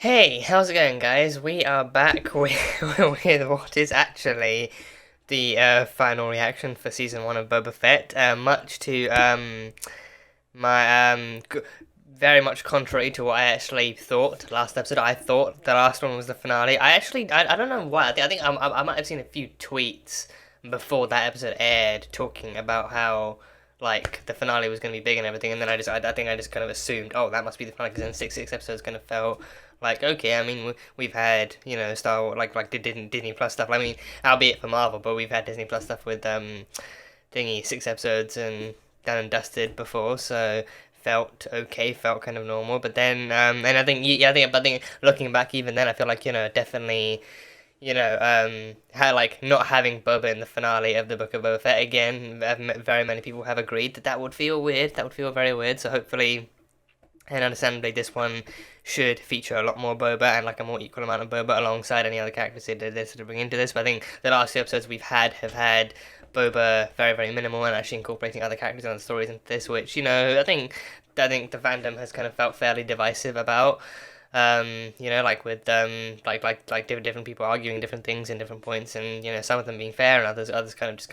Hey, how's it going, guys? We are back with, with what is actually the final reaction for season one of Boba Fett. Much to my very much contrary to what I actually thought last episode. I thought the last one was the finale. I don't know why. I might have seen a few tweets before that episode aired talking about how like the finale was going to be big and everything, and then I think I just kind of assumed, oh, that must be the finale, because then six episodes kind of felt like, okay. I mean, we've had, Star Wars, like Disney Plus stuff. I mean, albeit for Marvel, but we've had Disney Plus stuff with thingy 6 episodes and done and dusted before, so felt okay, felt kind of normal. But then, and I think, yeah, I think looking back, even then, I feel like, definitely, how like not having Boba in the finale of the Book of Boba Fett again. Very many people have agreed that that would feel weird. That would feel very weird. So hopefully, and understandably, this one should feature a lot more Boba and like a more equal amount of Boba alongside any other characters they sort of bring into this. But I think the last two episodes we've had have had Boba very, very minimal, and actually incorporating other characters and other stories into this, which, I think the fandom has kind of felt fairly divisive about. Like with different people arguing different things in different points, and some of them being fair, and others kind of just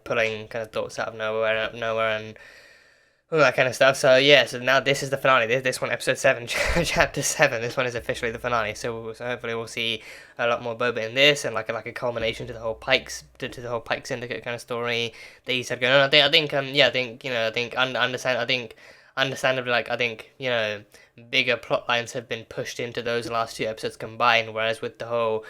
pulling kind of thoughts out of nowhere, and all that kind of stuff. So yeah, so now this is the finale. This one, episode 7, chapter 7. This one is officially the finale. So hopefully we'll see a lot more Boba in this, and like a culmination to the whole to the whole Pike Syndicate kind of story that he's had going on. I think understandably, like, I think, bigger plot lines have been pushed into those last two episodes combined, whereas with Boba,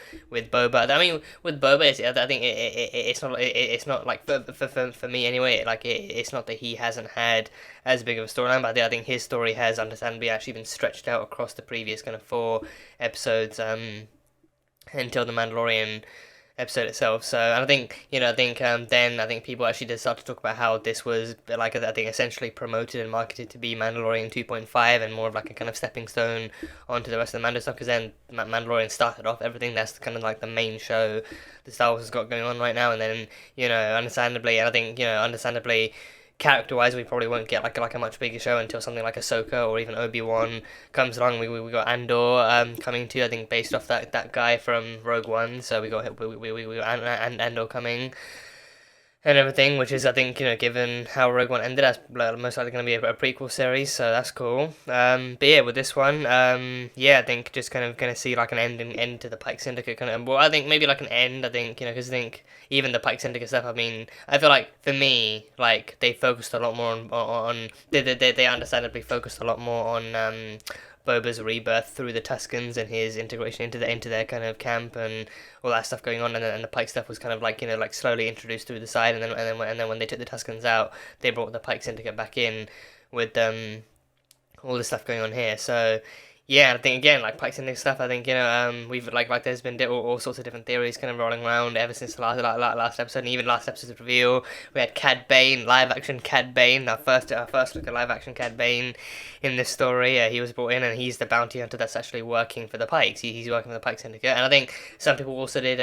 I mean, with Boba, I think it's not like, for me anyway, like, it's not that he hasn't had as big of a storyline, but I think his story has understandably actually been stretched out across the previous kind of 4 episodes, until the Mandalorian episode itself. So, and I think, then I think people actually did start to talk about how this was, like, I think essentially promoted and marketed to be Mandalorian 2.5, and more of like a kind of stepping stone onto the rest of the Mando stuff, because then Mandalorian started off everything. That's kind of like the main show the Star Wars has got going on right now, and then, understandably, and I think, understandably, character wise, we probably won't get like a much bigger show until something like Ahsoka or even Obi-Wan comes along. We got Andor coming too, I think, based off that guy from Rogue One. So we got Andor coming and everything, which is, I think, given how Rogue One ended, that's most likely going to be a prequel series, so that's cool. But yeah, with this one, yeah, I think just kind of going to see like an end to the Pike Syndicate kind of. Well, I think maybe like an end. I think, because I think even the Pike Syndicate stuff. I mean, I feel like for me, like, they focused a lot more on they understandably focused a lot more on Boba's rebirth through the Tuskens and his integration into their kind of camp and all that stuff going on, and then the Pike stuff was kind of like, like slowly introduced through the side, and then when they took the Tuskens out, they brought the Pike Syndicate back in with all the stuff going on here. So yeah, I think again, like Pike Syndicate stuff, I think, we've there's been all sorts of different theories kind of rolling around ever since the last episode, and even last episode's reveal. We had Cad Bane, live action Cad Bane, our first look at live action Cad Bane in this story. He was brought in, and he's the bounty hunter that's actually working for the Pikes. He's working for the Pike Syndicate, and I think some people also did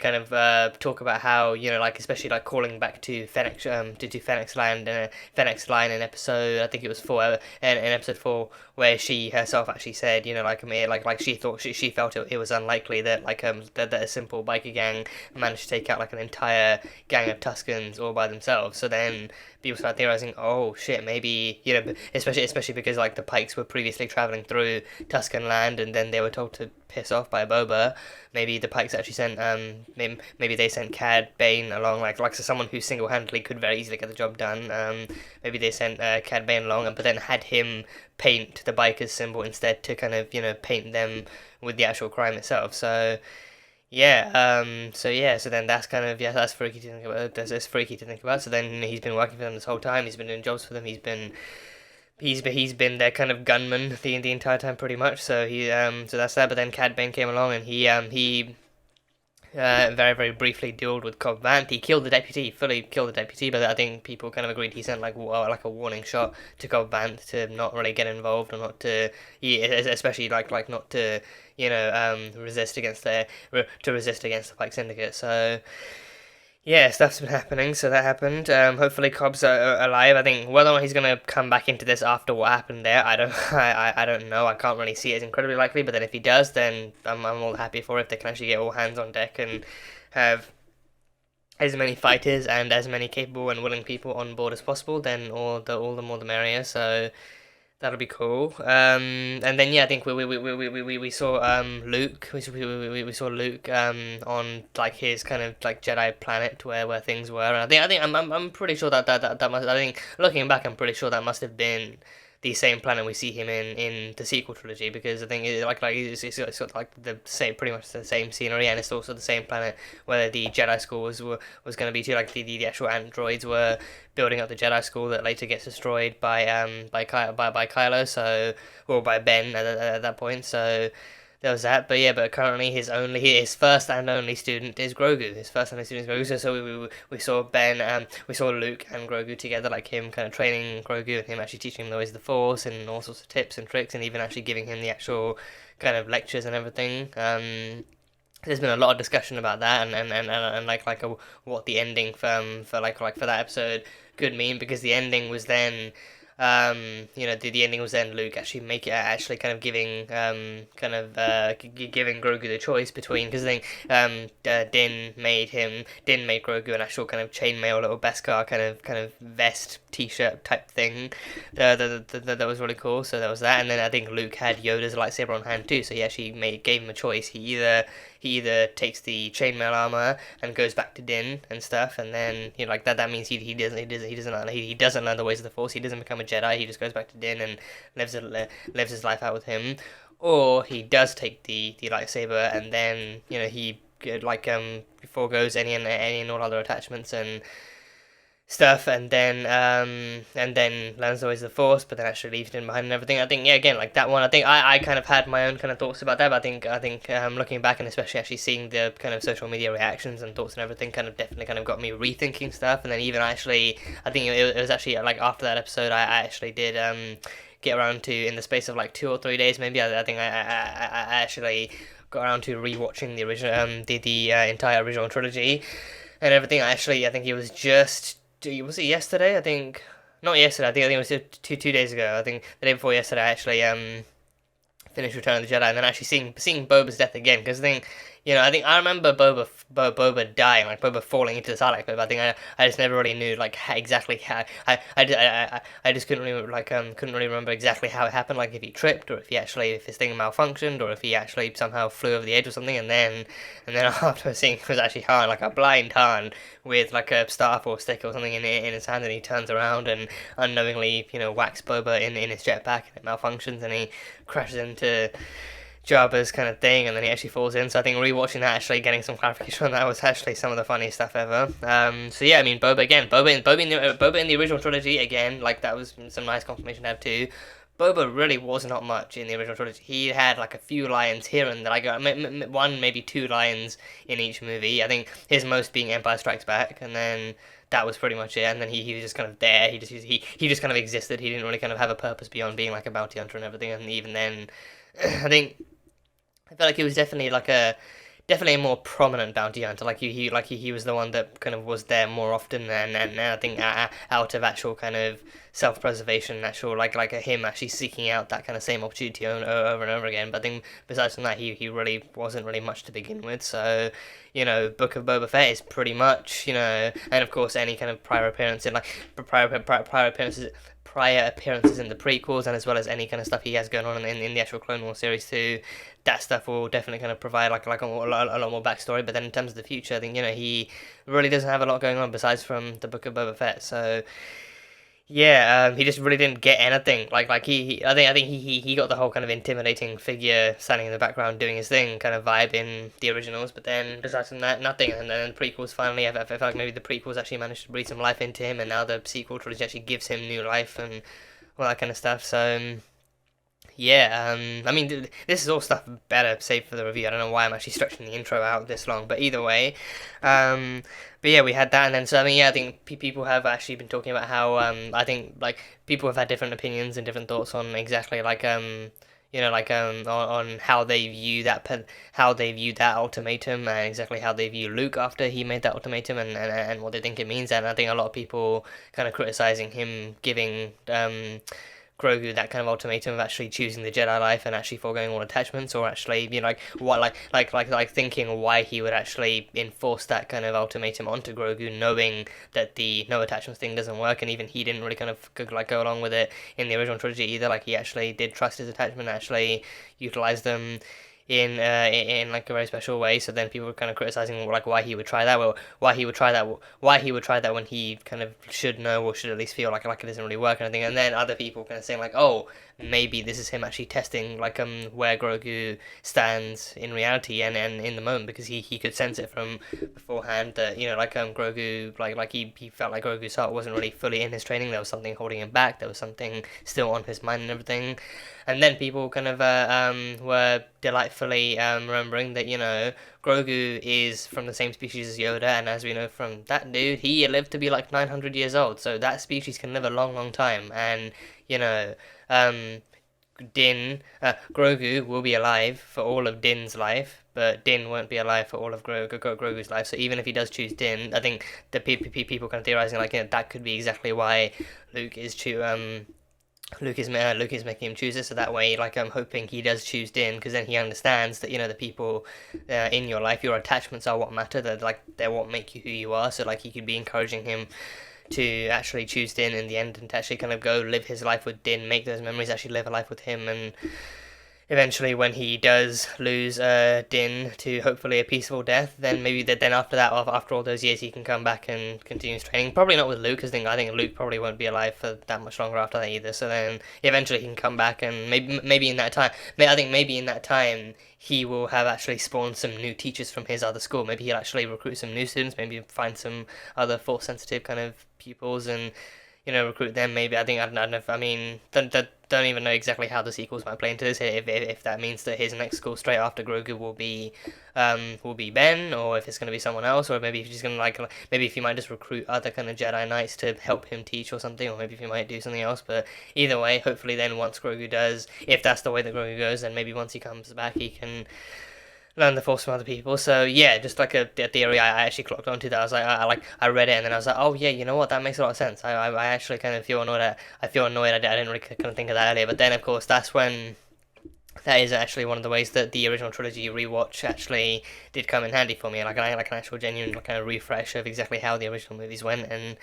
kind of talk about how, like, especially like calling back to Fennec, to Fennec's land, Fennec's line in episode, I think it was 4, in episode 4, where she herself actually said, like she thought, she felt it was unlikely that that a simple biker gang managed to take out like an entire gang of Tuskens all by themselves. So then people start theorizing, oh shit, maybe, especially because like the Pikes were previously traveling through Tusken land, and then they were told to piss off by Boba. Maybe the Pikes actually sent maybe they sent Cad Bane along, so someone who single handedly could very easily get the job done. Maybe they sent Cad Bane along, but then had him paint the bikers symbol instead to kind of paint them with the actual crime itself. So yeah, so then that's kind of, yeah, that's freaky to think about. That's freaky to think about. So then, he's been working for them this whole time. He's been doing jobs for them. He's been their kind of gunman the entire time, pretty much. So so that's that. But then Cad Bane came along, and he very, very briefly dealt with Cobb Vanth. He killed the deputy, fully killed the deputy, but I think people kind of agreed he sent like a warning shot to Cobb Vanth to not really get involved, or not to, especially like not to, resist against the Pike Syndicate. So Yeah, stuff's been happening, so that happened. Hopefully Cobb's alive. I think whether or not he's gonna come back into this after what happened there, I don't, I don't know. I can't really see it as incredibly likely. But then if he does, then I'm all happy for it. If they can actually get all hands on deck and have as many fighters and as many capable and willing people on board as possible, then all the more the merrier. So that'll be cool. And then yeah, I think we saw Luke. We saw Luke on like his kind of like Jedi planet where things were. And I'm pretty sure that must. I think looking back, I'm pretty sure that must have been the same planet we see him in the sequel trilogy, because I think it's got like the same, pretty much the same scenery, and it's also the same planet where the Jedi school was going to be too. Like the actual androids were building up the Jedi school that later gets destroyed by Kylo, so, or by Ben at that point. So there was that. But yeah, but currently his first and only student is Grogu. His first and only student is Grogu. So we saw we saw Luke and Grogu together, like him kind of training Grogu and him actually teaching him the ways of the Force and all sorts of tips and tricks, and even actually giving him the actual kind of lectures and everything. There's been a lot of discussion about that, and what the ending for that episode could mean, because the ending was then the ending was then Luke actually kind of giving giving Grogu the choice between, because I think Din made Grogu an actual kind of chainmail little Beskar kind of vest t-shirt type thing that was really cool. So that was that, and then I think Luke had Yoda's lightsaber on hand too, so he actually gave him a choice. He either takes the chainmail armor and goes back to Din and stuff, and then like that means he doesn't learn the ways of the Force. He doesn't become a Jedi. He just goes back to Din and lives his life out with him. Or he does take the lightsaber, and then he foregoes any and all other attachments and stuff, and then learns the ways of the Force, but then actually leaves him behind and everything. I think, yeah, again, like that one, I think I kind of had my own kind of thoughts about that, but I think looking back, and especially actually seeing the kind of social media reactions and thoughts and everything, kind of definitely kind of got me rethinking stuff. And then even actually, I think it was actually like after that episode, I actually did get around to, in the space of like 2 or 3 days maybe, I think I actually got around to rewatching the original the entire original trilogy and everything. I think it was just, was it yesterday? I think not yesterday. I think it was 2 days ago. I think the day before yesterday, I actually finished Return of the Jedi, and then actually seeing Boba's death again, because I think I remember Boba dying, like Boba falling into the Sarlacc pit, but I think I just never really knew like exactly how. I just couldn't really remember exactly how it happened, like if he tripped, or if his thing malfunctioned, or if he actually somehow flew over the edge or something. And then after seeing it was actually Han, like a blind Han with like a staff or stick or something in his hand, and he turns around and unknowingly whacks Boba in his jetpack, and it malfunctions, and he crashes into Jabba's kind of thing, and then he actually falls in. So I think rewatching that, actually getting some clarification on that, was actually some of the funniest stuff ever. So yeah, I mean, Boba in the original trilogy again, like that was some nice confirmation to have too. Boba really was not much in the original trilogy. He had like a few lines here and there, like one, maybe 2 lines in each movie. I think his most being Empire Strikes Back, and then that was pretty much it. And then he was just kind of there. He just kind of existed. He didn't really kind of have a purpose beyond being like a bounty hunter and everything. And even then, I think I felt like he was definitely a more prominent bounty hunter. Like he was the one that kind of was there more often, and I think out of actual kind of self-preservation, actual like him actually seeking out that kind of same opportunity over and over again. But I think besides from that, he really wasn't really much to begin with. So Book of Boba Fett is pretty much and of course any kind of prior appearance in like prior appearances in the prequels, and as well as any kind of stuff he has going on in the actual Clone Wars series too. That stuff will definitely kind of provide like a lot more backstory. But then in terms of the future, I think he really doesn't have a lot going on besides from the Book of Boba Fett. So yeah, he just really didn't get anything. I think he got the whole kind of intimidating figure standing in the background doing his thing kind of vibe in the originals, but then besides from that, nothing. And then the prequels finally, I felt like maybe the prequels actually managed to breathe some life into him, and now the sequel trilogy actually gives him new life and all that kind of stuff. So yeah, I mean, this is all stuff better saved for the review. I don't know why I'm actually stretching the intro out this long, but either way, but yeah, we had that, and then so I mean, yeah, I think people have actually been talking about how I think like people have had different opinions and different thoughts on exactly like you know, like on how they view that ultimatum, and exactly how they view Luke after he made that ultimatum, and what they think it means. And I think a lot of people kind of criticizing him giving Grogu that kind of ultimatum of actually choosing the Jedi life and actually foregoing all attachments, or actually, you know, like what, like thinking why he would actually enforce that kind of ultimatum onto Grogu, knowing that the no attachments thing doesn't work, and even he didn't really kind of like go along with it in the original trilogy either. Like he actually did trust his attachment, actually utilized them in like a very special way. So then people were kind of criticizing like why he would try that, well, why he would try that when he kind of should know, or should at least feel like it doesn't really work and anything. And then other people kind of saying like, oh, maybe this is him actually testing like where Grogu stands in reality and in the moment, because he could sense it from beforehand that, you know, like Grogu, like he felt like Grogu's heart wasn't really fully in his training. There was something holding him back, there was something still on his mind and everything. And then people kind of were delightfully remembering that, you know, Grogu is from the same species as Yoda, and as we know from that dude, he lived to be like 900 years old, so that species can live a long, long time. And, you know, Grogu will be alive for all of Din's life, but Din won't be alive for all of Grogu's life. So even if he does choose Din, I think the people kind of theorizing like, you know, that could be exactly why Luke is Luke is making him choose it, so that way, like, I'm hoping he does choose Din, because then he understands that, you know, the people in your life, your attachments are what matter, that, like, they're what make you who you are. So, like, he could be encouraging him to actually choose Din in the end, and to actually kind of go live his life with Din, make those memories, actually live a life with him, and eventually when he does lose Din to hopefully a peaceful death, then maybe then after that, after all those years, he can come back and continue his training. Probably not with Luke, because I think Luke probably won't be alive for that much longer after that either. So then eventually he can come back, and maybe in that time, maybe in that time he will have actually spawned some new teachers from his other school. Maybe he'll actually recruit some new students, maybe find some other force sensitive kind of pupils and, you know, recruit them. Maybe I don't know. I mean, don't even know exactly how the sequels might play into this. If that means that his next school straight after Grogu will be Ben, or if it's going to be someone else, or maybe if he's going to maybe if he might just recruit other kind of Jedi Knights to help him teach or something, or maybe if he might do something else. But either way, hopefully then once Grogu does, if that's the way that Grogu goes, then maybe once he comes back, he can learn the force from other people. So yeah, just like a theory I actually clocked onto that. I was like, I read it, and then I was like, oh yeah, you know what, that makes a lot of sense. I actually kind of feel annoyed I didn't really kind of think of that earlier. But then of course that's when that is actually one of the ways that the original trilogy rewatch actually did come in handy for me, like an actual genuine kind of refresh of exactly how the original movies went, and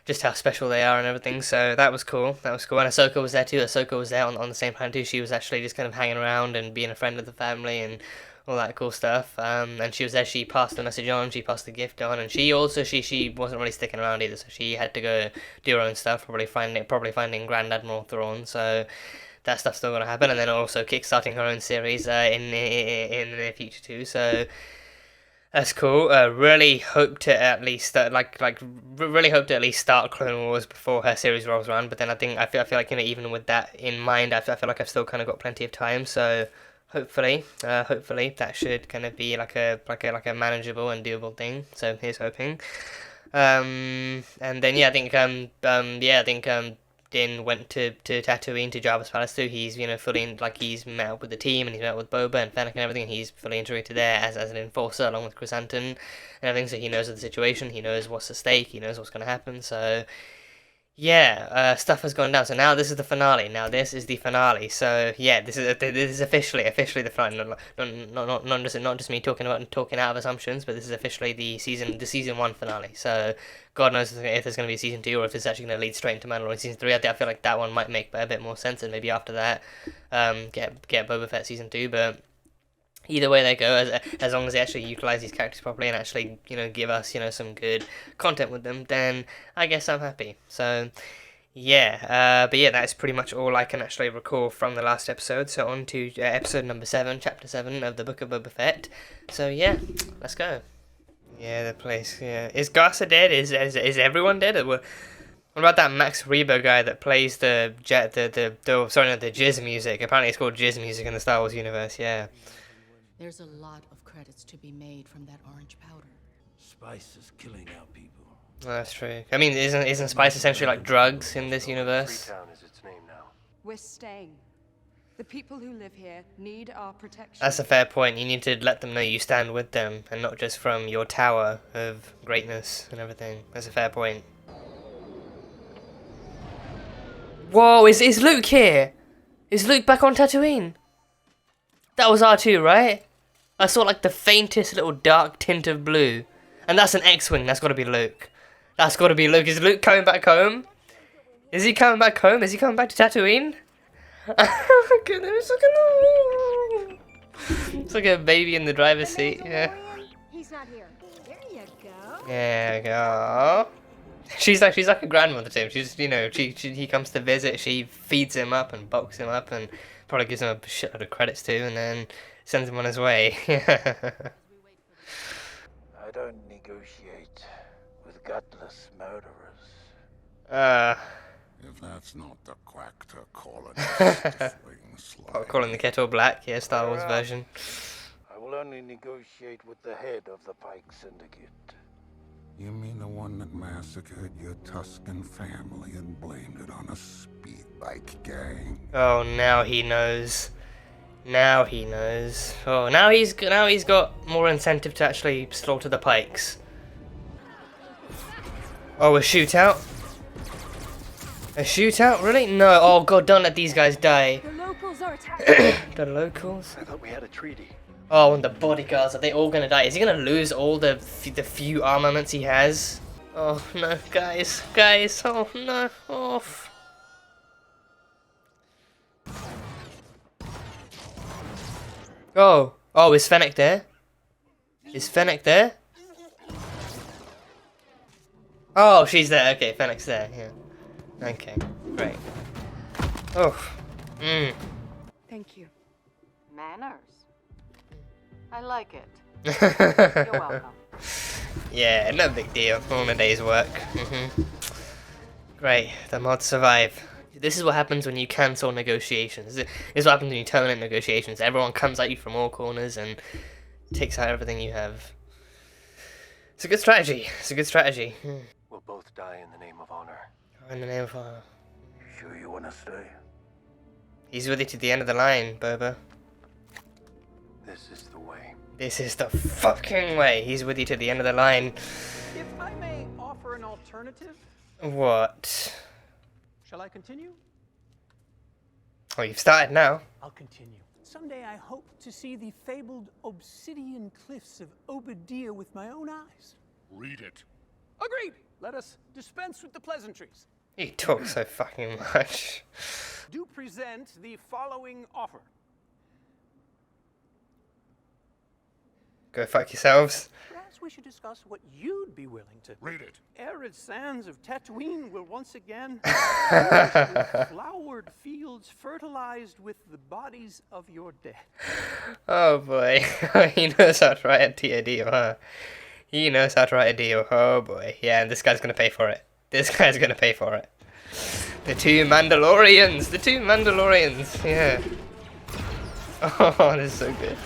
just how special they are and everything. So that was cool. And Ahsoka was there too. Ahsoka was there on the same planet too. She was actually just kind of hanging around and being a friend of the family and all that cool stuff. And she was there. She passed the message on. She passed the gift on. And she also she wasn't really sticking around either. So she had to go do her own stuff. Probably finding Grand Admiral Thrawn. So that stuff's still gonna happen. And then also kickstarting her own series in the near future too. So that's cool. Really hope to at least really hope to at least start Clone Wars before her series rolls around. But then I feel like, you know, even with that in mind, I feel like I've still kind of got plenty of time. So hopefully that should kind of be like a manageable and doable thing. So here's hoping. And then yeah, I think Din went to Tatooine, to Jabba's palace too. He's, you know, fully he's met up with the team, and he's met up with Boba and Fennec and everything, and he's fully integrated there as an enforcer along with Chrysanthemum and everything. So he knows of the situation, he knows what's at stake, he knows what's going to happen. So yeah, stuff has gone down. So now this is the finale. So yeah, this is officially the finale. Not just me talking out of assumptions, but this is officially the season 1 finale. So God knows if there's going to be a season 2, or if it's actually going to lead straight into Mandalorian season 3. I feel like that one might make a bit more sense, and maybe after that, get Boba Fett season 2. But either way they go, as long as they actually utilize these characters properly and actually, you know, give us, you know, some good content with them, then I guess I'm happy. So yeah, but yeah, that's pretty much all I can actually recall from the last episode. So on to episode number 7, chapter 7 of the Book of Boba Fett. So yeah, let's go. Yeah, the place. Yeah, is Garza dead? Is everyone dead? What about that Max Reba guy that plays the jizz music? Apparently it's called jizz music in the Star Wars universe. Yeah. There's a lot of credits to be made from that orange powder. Spice is killing our people. That's true. I mean, isn't spice essentially like drugs in this universe? Freetown is its name now. We're staying. The The people who live here need our protection. That's a fair point. You need to let them know you stand with them, and not just from your tower of greatness and everything. That's a fair point. Whoa, is Luke here? Is Luke back on Tatooine? That was R2, right? I saw like the faintest little dark tint of blue. And that's an X-Wing, that's gotta be Luke. That's gotta be Luke. Is Luke coming back home? Is he coming back home? Is he coming back to Tatooine? Oh my goodness, it's like a baby in the driver's seat, yeah. He's not here. There you go. There you go. She's like a grandmother to him. She's, you know, he comes to visit, she feeds him up and bulks him up and probably gives him a shitload of credits too, and then sends him on his way. I don't negotiate with gutless murderers. If that's not the quack to call it, Calling the kettle black, yeah, Star Wars version. I will only negotiate with the head of the Pike Syndicate. You mean the one that massacred your Tuscan family and blamed it on a speed bike gang? Oh, now he knows. Now he knows. Oh, now he's got more incentive to actually slaughter the Pikes. Oh, a shootout? A shootout? Really? No. Oh god, don't let these guys die. The locals are attacking. The locals? I thought we had a treaty. Oh, and the bodyguards, are they all gonna die? Is he gonna lose all the few armaments he has? Oh no, guys, oh no, off. Oh, is Fennec there? Is Fennec there? Oh, she's there, okay, Fennec's there, yeah. Okay, great. Oh, Thank you. Manners. I like it. You're welcome. Yeah, no big deal. All in a day's work. Great, the mods survive. This is what happens when you cancel negotiations. This is what happens when you terminate negotiations. Everyone comes at you from all corners and takes out everything you have. It's a good strategy. It's a good strategy. We'll both die in the name of honor. In the name of honor. You sure you want to stay? He's with you to the end of the line, Boba. This is the way. This is the fucking way. He's with you to the end of the line. If I may offer an alternative, What? shall I continue? Oh, you've started now. I'll continue. Someday I hope to see the fabled obsidian cliffs of Obadiah with my own eyes. Read it. Agreed. Let us dispense with the pleasantries. You talk so fucking much. Do present the following offer. Go fuck yourselves. Perhaps we should discuss what you'd be willing to. Read it. Arid sands of Tatooine will once again with flowered fields fertilized with the bodies of your dead. Oh boy. He knows how to write a deal, huh? He knows how to write a deal. Oh boy. Yeah, and this guy's gonna pay for it. This guy's gonna pay for it. The two Mandalorians! The two Mandalorians! Yeah. Oh, this is so good.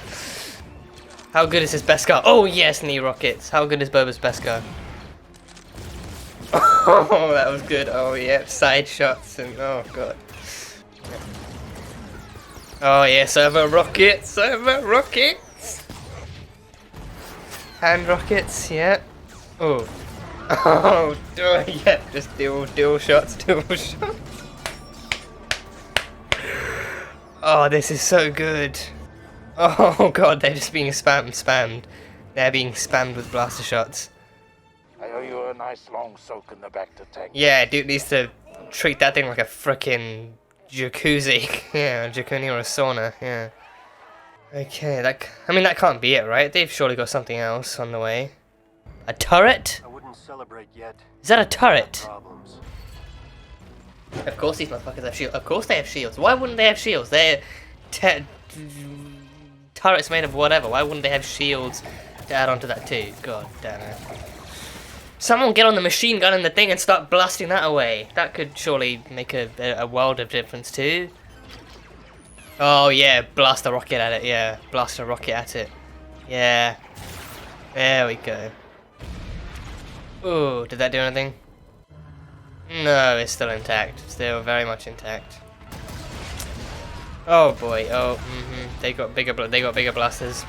How good is his Beskar? Oh yes, knee rockets. How good is Boba's Beskar? Oh, that was good. Oh yeah, side shots and oh god. Oh yeah, servo rockets, servo rockets. Hand rockets, yeah. Oh. Oh, yeah, just dual shots, dual shots. Oh, this is so good. Oh god, they're just being spammed. They're being spammed with blaster shots. I owe you a nice long soak in the back to tank. Yeah, dude needs to treat that thing like a frickin' jacuzzi. Yeah, a jacuzzi or a sauna, yeah. Okay, that can't be it, right? They've surely got something else on the way. A turret? I wouldn't celebrate yet. Is that a turret? Problems. Of course these motherfuckers have shields. Of course they have shields. Why wouldn't they have shields? They're turrets made of whatever. Why wouldn't they have shields to add on to that too? God damn it. Someone get on the machine gun in the thing and start blasting that away. That could surely make a world of difference too. Oh yeah, blast a rocket at it. Yeah, blast a rocket at it. Yeah. There we go. Ooh, did that do anything? No, it's still intact. Still very much intact. Oh boy. Oh, they got bigger blasters.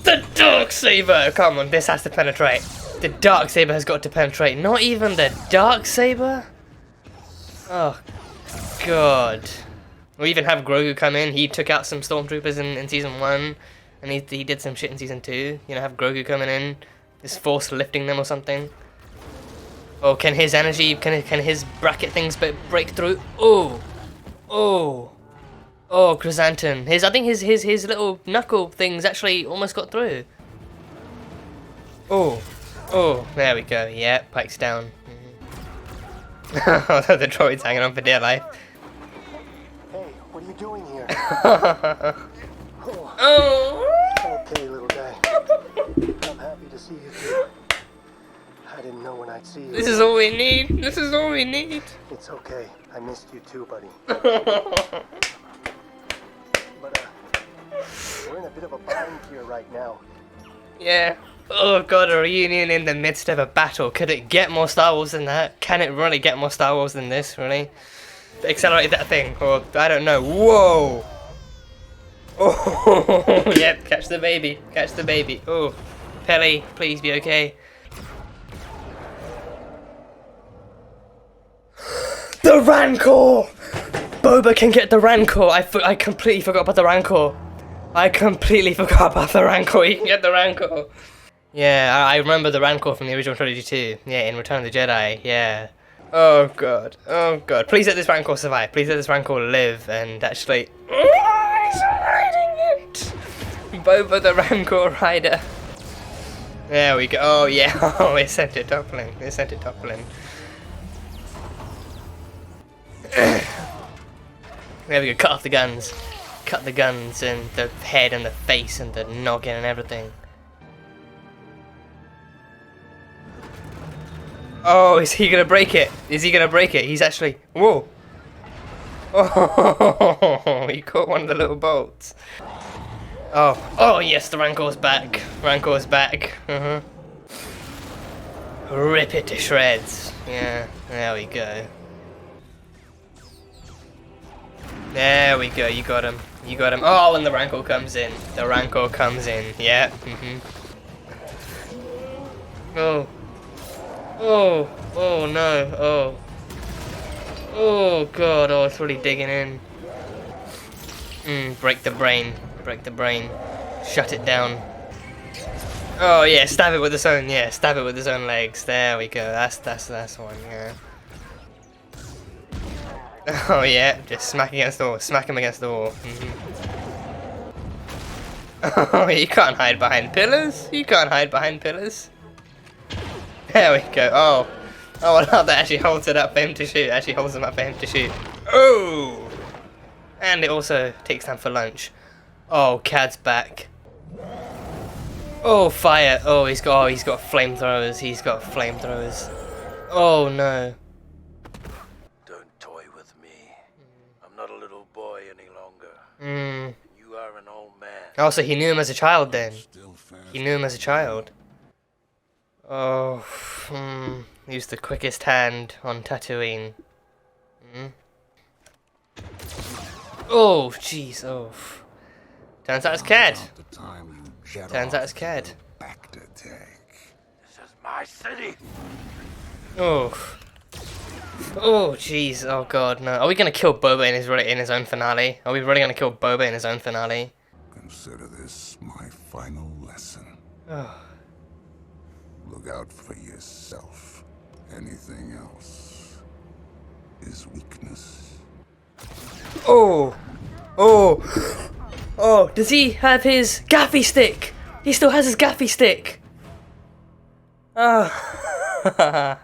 The Darksaber! Come on, this has to penetrate. The Darksaber has got to penetrate. Not even the Darksaber? Oh, God. We even have Grogu come in. He took out some stormtroopers in season 1, and he did some shit in season 2. You know, have Grogu coming in, his force lifting them or something. Oh, can his energy, can his bracket things break through? Oh, oh, oh, Chrysanthemum. I think his little knuckle things actually almost got through. Oh, oh, there we go. Yeah, Pike's down. Although the droid's hanging on for dear life. Hey, what are you doing here? Oh. Okay, little guy. I'm happy to see you too. I didn't know when I'd see you. This is all we need. This is all we need. It's okay. I missed you too, buddy. But we're in a bit of a bind here right now. Yeah. Oh god, a reunion in the midst of a battle. Could it get more Star Wars than that? Can it really get more Star Wars than this, really? Accelerate that thing, or I don't know. Whoa! Oh, yep, catch the baby. Catch the baby. Oh, Peli, please be okay. The Rancor! Boba can get the Rancor. I completely forgot about the Rancor. I completely forgot about the Rancor. He can get the Rancor. Yeah, I remember the Rancor from the original trilogy too. Yeah, in Return of the Jedi. Yeah. Oh god. Oh god. Please let this Rancor survive. Please let this Rancor live and actually. Oh, he's riding it. Boba the Rancor rider. There we go. Oh yeah. Oh, it sent it toppling. It sent it toppling. There we go. Cut off the guns. Cut the guns and the head and the face and the noggin and everything. Oh, is he gonna break it? Is he gonna break it? He's actually. Whoa! Oh, he caught one of the little bolts. Oh, oh yes, the Rancor's back. Rancor's back. Rip it to shreds. Yeah, there we go. There we go. You got him. You got him. Oh, and the Rancor comes in. The Rancor comes in. Yeah. Oh. Oh, oh no, oh. Oh god, oh, it's really digging in. Break the brain, break the brain. Shut it down. Oh yeah, stab it with its own, yeah, stab it with its own legs. There we go, that's one, yeah. Oh yeah, just smack against the wall, smack him against the wall. Oh, you can't hide behind pillars, you can't hide behind pillars. There we go. Oh, oh, well, that actually holds it up for him to shoot. Actually holds him up for him to shoot. Oh, and it also takes time for lunch. Oh, Cad's back. Oh, fire. Oh, he's got flamethrowers. He's got flamethrowers. Oh no. Don't toy with me. I'm not a little boy any longer. You are an old man. Oh, so he knew him as a child then. He knew him as a child. Oh, use the quickest hand on Tatooine. Oh, jeez, oh. Turns out it's Cad. Turns out it's Cad. This is my city. Oh. Oh, jeez, oh god, no. Are we gonna kill Boba in his own finale? Are we really gonna kill Boba in his own finale? Consider this my final lesson. Oh. Look out for yourself. Anything else is weakness. Oh! Oh! Oh, does he have his gaffy stick? He still has his gaffy stick! Ah.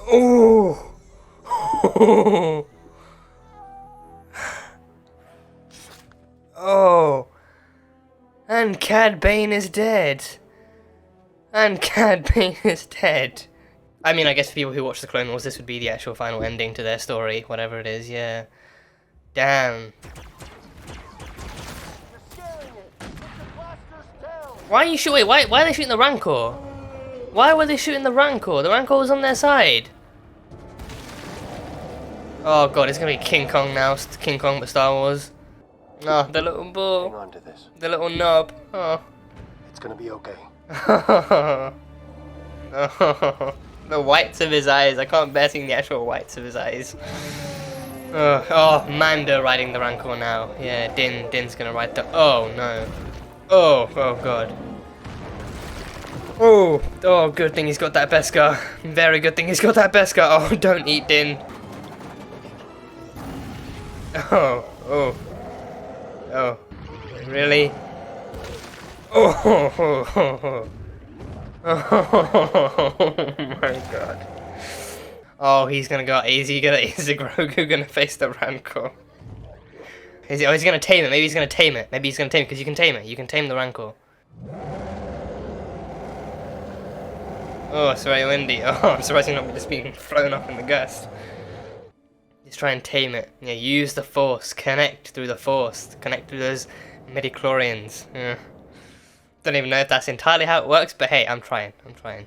Oh! Oh! And Cad Bane is dead. And Cad Bane is dead. I mean, I guess for people who watch the Clone Wars, this would be the actual final ending to their story, whatever it is, yeah. Damn. Why are you shooting? Why are they shooting the Rancor? Why were they shooting the Rancor? The Rancor was on their side. Oh god, it's gonna be King Kong now. King Kong but Star Wars. Oh, the little Hang ball. on to this. The little knob. Oh. It's gonna be okay. Oh. The whites of his eyes. I can't bear seeing the actual whites of his eyes. Oh, Mando riding the Rancor now. Yeah, Din's gonna ride the... Oh, no. Oh god. Oh, good thing he's got that Beskar. Very good thing he's got that Beskar. Oh, don't eat Din. Oh. Really? Oh my god. Oh, he's gonna go. Is the Grogu gonna face the Rancor? He's gonna tame it. Maybe he's gonna tame it. Because you can tame it. You can tame the Rancor. Oh, it's very windy. Oh, I'm surprised he's not just being flown up in the gust. Just try and tame it. Yeah, use the Force. Connect through the Force. Connect through those midi-chlorians. Yeah. Don't even know if that's entirely how it works, but hey, I'm trying.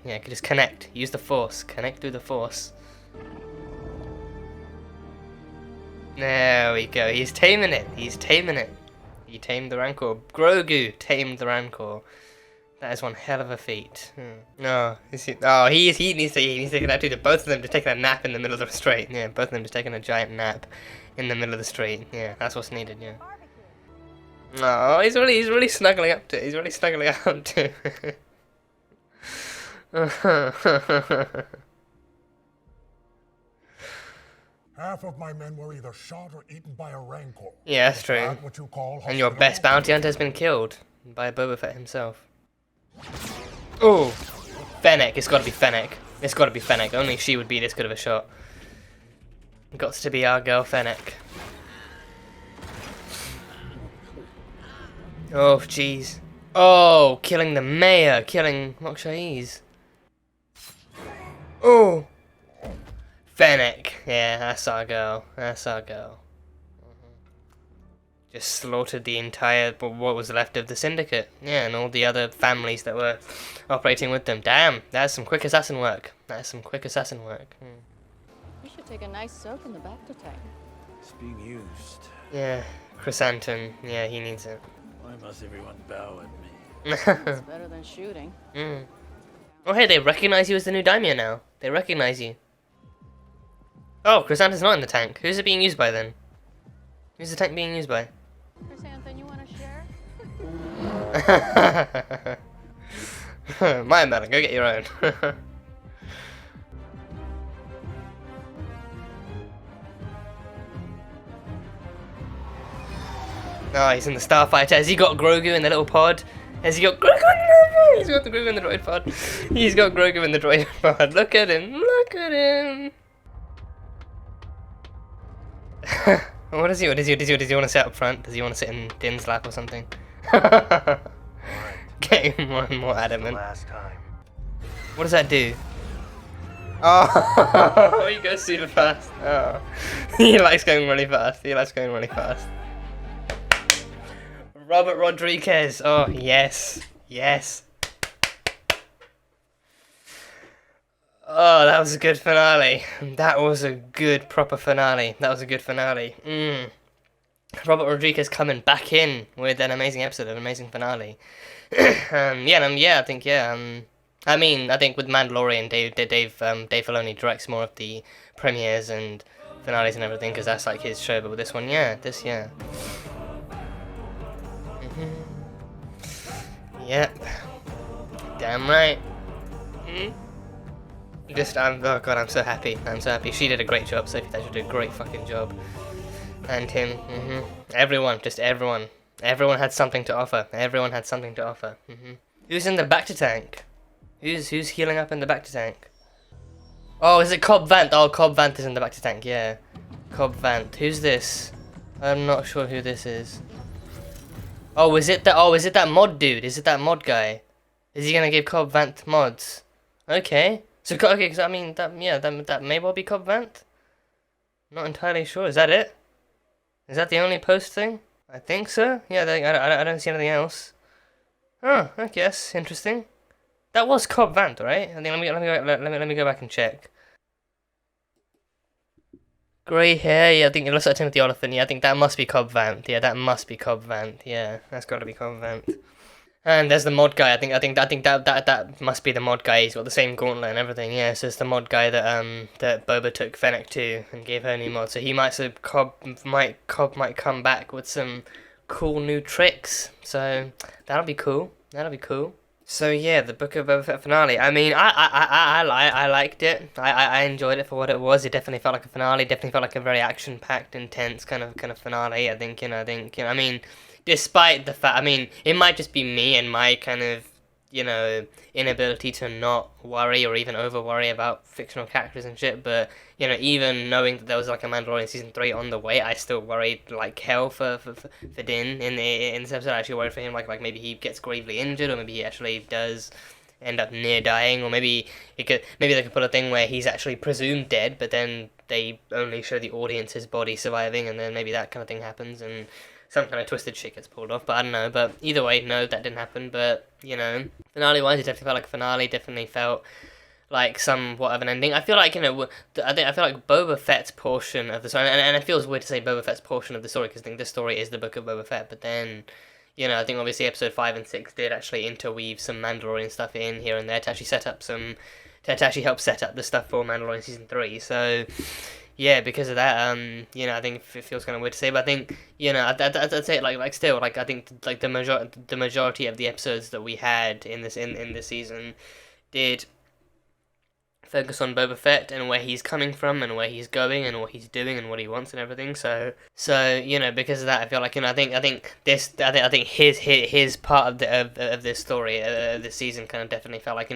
Yeah, just connect. Use the Force. Connect through the Force. There we go. He's taming it. He tamed the Rancor. Grogu tamed the Rancor. That is one hell of a feat. No, he needs to connect to both of them just taking a nap in the middle of the street. Yeah, both of them just taking a giant nap in the middle of the street. Yeah, that's what's needed. Yeah. No, he's really snuggling up to it. Half of my men were either shot or eaten by a Rancor. Yeah, that's true. What you call and your best bounty hunter has been killed by Boba Fett himself. Oh, Fennec. It's got to be Fennec. Only she would be this good of a shot. Got to be our girl Fennec. Oh, jeez. Oh, killing the mayor. Killing Mok Shaiz. Oh. Fennec. Yeah, that's our girl. Just slaughtered the entire, what was left of the Syndicate. Yeah, and all the other families that were operating with them. Damn, that's some quick assassin work. You should take a nice soak in the Bacta tank. It's being used. Yeah, Chrysanthemum. Yeah, he needs it. Why must everyone bow at me? It's better than shooting. Oh, hey, they recognize you as the new daimyo now. They recognize you. Oh, Chrysanthemum's not in the tank. Who's it being used by then? Who's the tank being used by? Chrysanthemum, you want to share? My melon, go get your own. Oh, he's in the starfighter. Has he got Grogu in the little pod? Has he got Grogu in the He's got the Grogu in the droid pod. He's got Grogu in the droid pod. Look at him. What does he want to sit up front? Does he want to sit in Din's lap or something? Getting more and more adamant. Last time. What does that do? Oh, he goes super fast. Oh, he likes going really fast. Robert Rodriguez. Oh, yes. Oh, that was a good finale. That was a good proper finale. Robert Rodriguez coming back in with an amazing episode, an amazing finale. I think with Mandalorian, Dave Filoni directs more of the premieres and finales and everything because that's like his show. But with this one, Yep. Damn right. Oh god, I'm so happy. She did a great job. Sophie Thatcher did a great fucking job. And him. Everyone had something to offer. Who's in the Bacta tank? Who's healing up in the Bacta tank? Oh, is it Cobb Vanth? Oh, Cobb Vanth is in the Bacta tank. Yeah, Cobb Vanth. Who's this? I'm not sure who this is. Oh, is it that mod dude? Is it that mod guy? Is he gonna give Cobb Vanth mods? Okay. So that may well be Cobb Vanth. Not entirely sure. Is that it? Is that the only post thing? I think so. Yeah, I don't see anything else. Oh, I guess interesting. That was Cobb Vanth, right? I think let me go back and check. Grey hair, yeah, I think it looks like Timothy Olyphant. Yeah, I think that must be Cobb Vanth. Yeah, that must be Cobb Vanth. Yeah, that's got to be Cobb Vanth. And there's the mod guy. I think that must be the mod guy. He's got the same gauntlet and everything. Yeah, so it's the mod guy that Boba took Fennec to and gave her new mod. So he might Cobb might come back with some cool new tricks. So that'll be cool. That'll be cool. So yeah, the Book of Boba Fett finale. I mean, I liked it. I enjoyed it for what it was. It definitely felt like a finale. Definitely felt like a very action-packed, intense kind of finale. I think. I mean, despite the fact, I mean, it might just be me and my kind of inability to not worry or even over worry about fictional characters and shit. But even knowing that there was like a Mandalorian season 3 on the way, I still worried like hell for Din in this episode. I actually worried for him like maybe he gets gravely injured, or maybe he actually does end up near dying, or maybe they could put a thing where he's actually presumed dead, but then they only show the audience his body surviving, and then maybe that kind of thing happens and some kind of twisted shit gets pulled off. But I don't know. But either way, no, that didn't happen. But finale wise, it definitely felt like a finale. Definitely felt like somewhat of an ending. I feel like I feel like Boba Fett's portion of the story, and it feels weird to say Boba Fett's portion of the story because I think this story is the Book of Boba Fett. But then I think obviously episode 5 and 6 did actually interweave some Mandalorian stuff in here and there to actually help set up the stuff for Mandalorian season 3. So yeah, because of that, I think it feels kind of weird to say, but I think, I'd say still, I think like the majority of the episodes that we had in this season did focus on Boba Fett and where he's coming from and where he's going and what he's doing and what he wants and everything. So because of that, I feel like I think his part of this story of this season kind of definitely felt like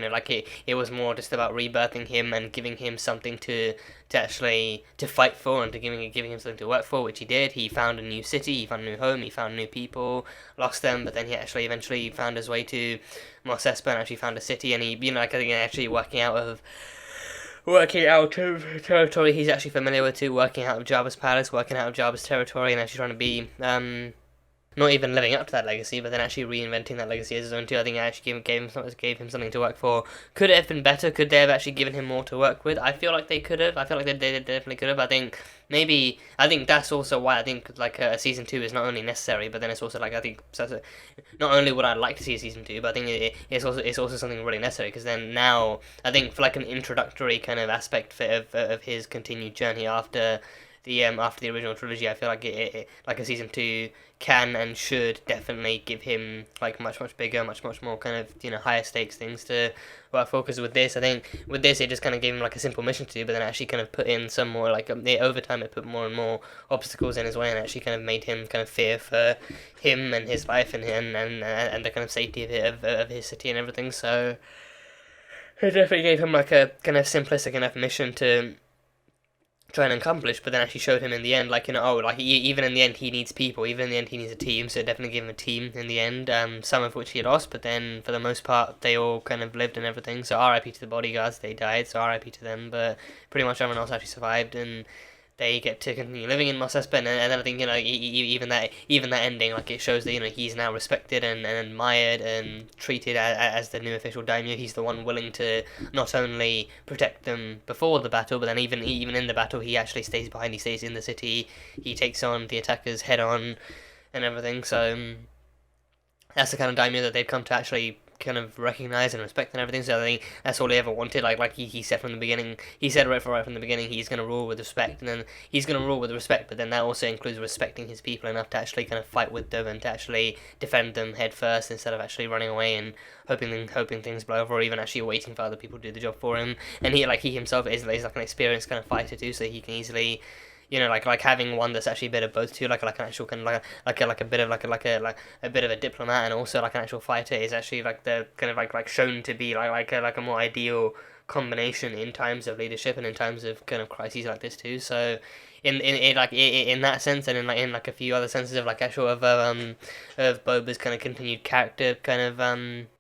it was more just about rebirthing him and giving him something to actually fight for and to giving him something to work for, which he did. He found a new city, he found a new home, he found new people, lost them, but then he actually eventually found his way to Mos Espa and actually found a city, and he I think actually working out of territory he's actually familiar with too, working out of Jabba's palace, working out of Jabba's territory, and actually trying to be not even living up to that legacy, but then actually reinventing that legacy as his own too. I think it actually gave him something to work for. Could it have been better? Could they have actually given him more to work with? I feel like they could have. I feel like they definitely could have. I think that's also why I think a season 2 is not only necessary, but then it's also not only would I like to see a season 2, but I think it's also something really necessary, because then now I think for an introductory kind of aspect of his continued journey after the original trilogy, I feel like like a season 2 can and should definitely give him much bigger, much more kind of higher stakes things to work for. Because with this it just kind of gave him a simple mission to do, but then actually kind of put in some more over time it put more and more obstacles in his way, and actually kind of made him kind of fear for him and his life and the kind of safety of his city and everything. So it definitely gave him a kind of simplistic enough mission to try and accomplish, but then actually showed him in the end even in the end he needs people, even in the end he needs a team. So it definitely gave him a team in the end, some of which he lost, but then for the most part they all kind of lived and everything. So RIP to the bodyguards, they died, so RIP to them, but pretty much everyone else actually survived, and they get to continue living in Mos Espa, and then I think even that ending, it shows that he's now respected and admired and treated as the new official daimyo. He's the one willing to not only protect them before the battle, but then even in the battle he actually stays behind. He stays in the city. He takes on the attackers head on and everything. So that's the kind of daimyo that they've come to actually kind of recognize and respect and everything. So I think that's all he ever wanted. He said from the beginning, right from the beginning, he's going to rule with respect, and then he's going to rule with respect, but then that also includes respecting his people enough to actually kind of fight with them and to actually defend them head first, instead of actually running away and hoping things blow over, or even actually waiting for other people to do the job for him. And he himself is an experienced kind of fighter too, so he can easily having one that's actually a bit of both too, an actual kind of a bit of a diplomat and also an actual fighter, is actually the kind of shown to be a more ideal combination in times of leadership and in times of kind of crises like this too. So in that sense, and in a few other senses of Boba's kind of continued character kind of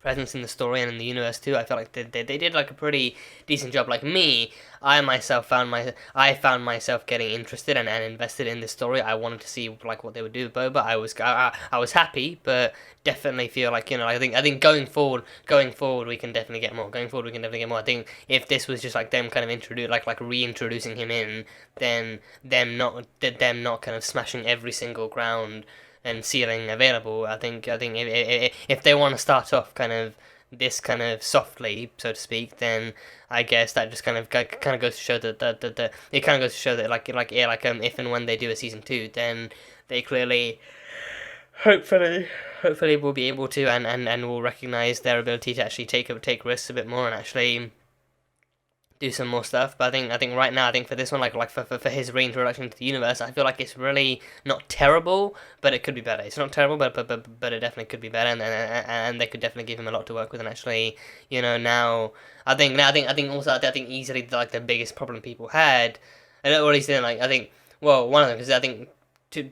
presence in the story and in the universe too. I felt like they did like a pretty decent job. Like me, I found myself getting interested and invested in this story. I wanted to see like what they would do with Boba. I was happy, but definitely feel like, you know, I think going forward we can definitely get more. Going forward we can definitely get more. I think if this was just like them kind of like reintroducing him in, then them not kind of smashing every single ground and ceiling available. I think if they want to start off kind of this kind of softly, so to speak, then I guess that just kind of goes to show that it kind of goes to show that if and when they do a season 2, then they clearly hopefully will be able to and will recognize their ability to actually take risks a bit more and actually do some more stuff. But I think right now, I think for this one, like for his reintroduction to the universe, I feel like it's really not terrible, but it could be better. It's not terrible, but it definitely could be better, and they could definitely give him a lot to work with. And actually, you know, I think easily like the biggest problem people had, and at least then, like I think, well, one of them, because I think to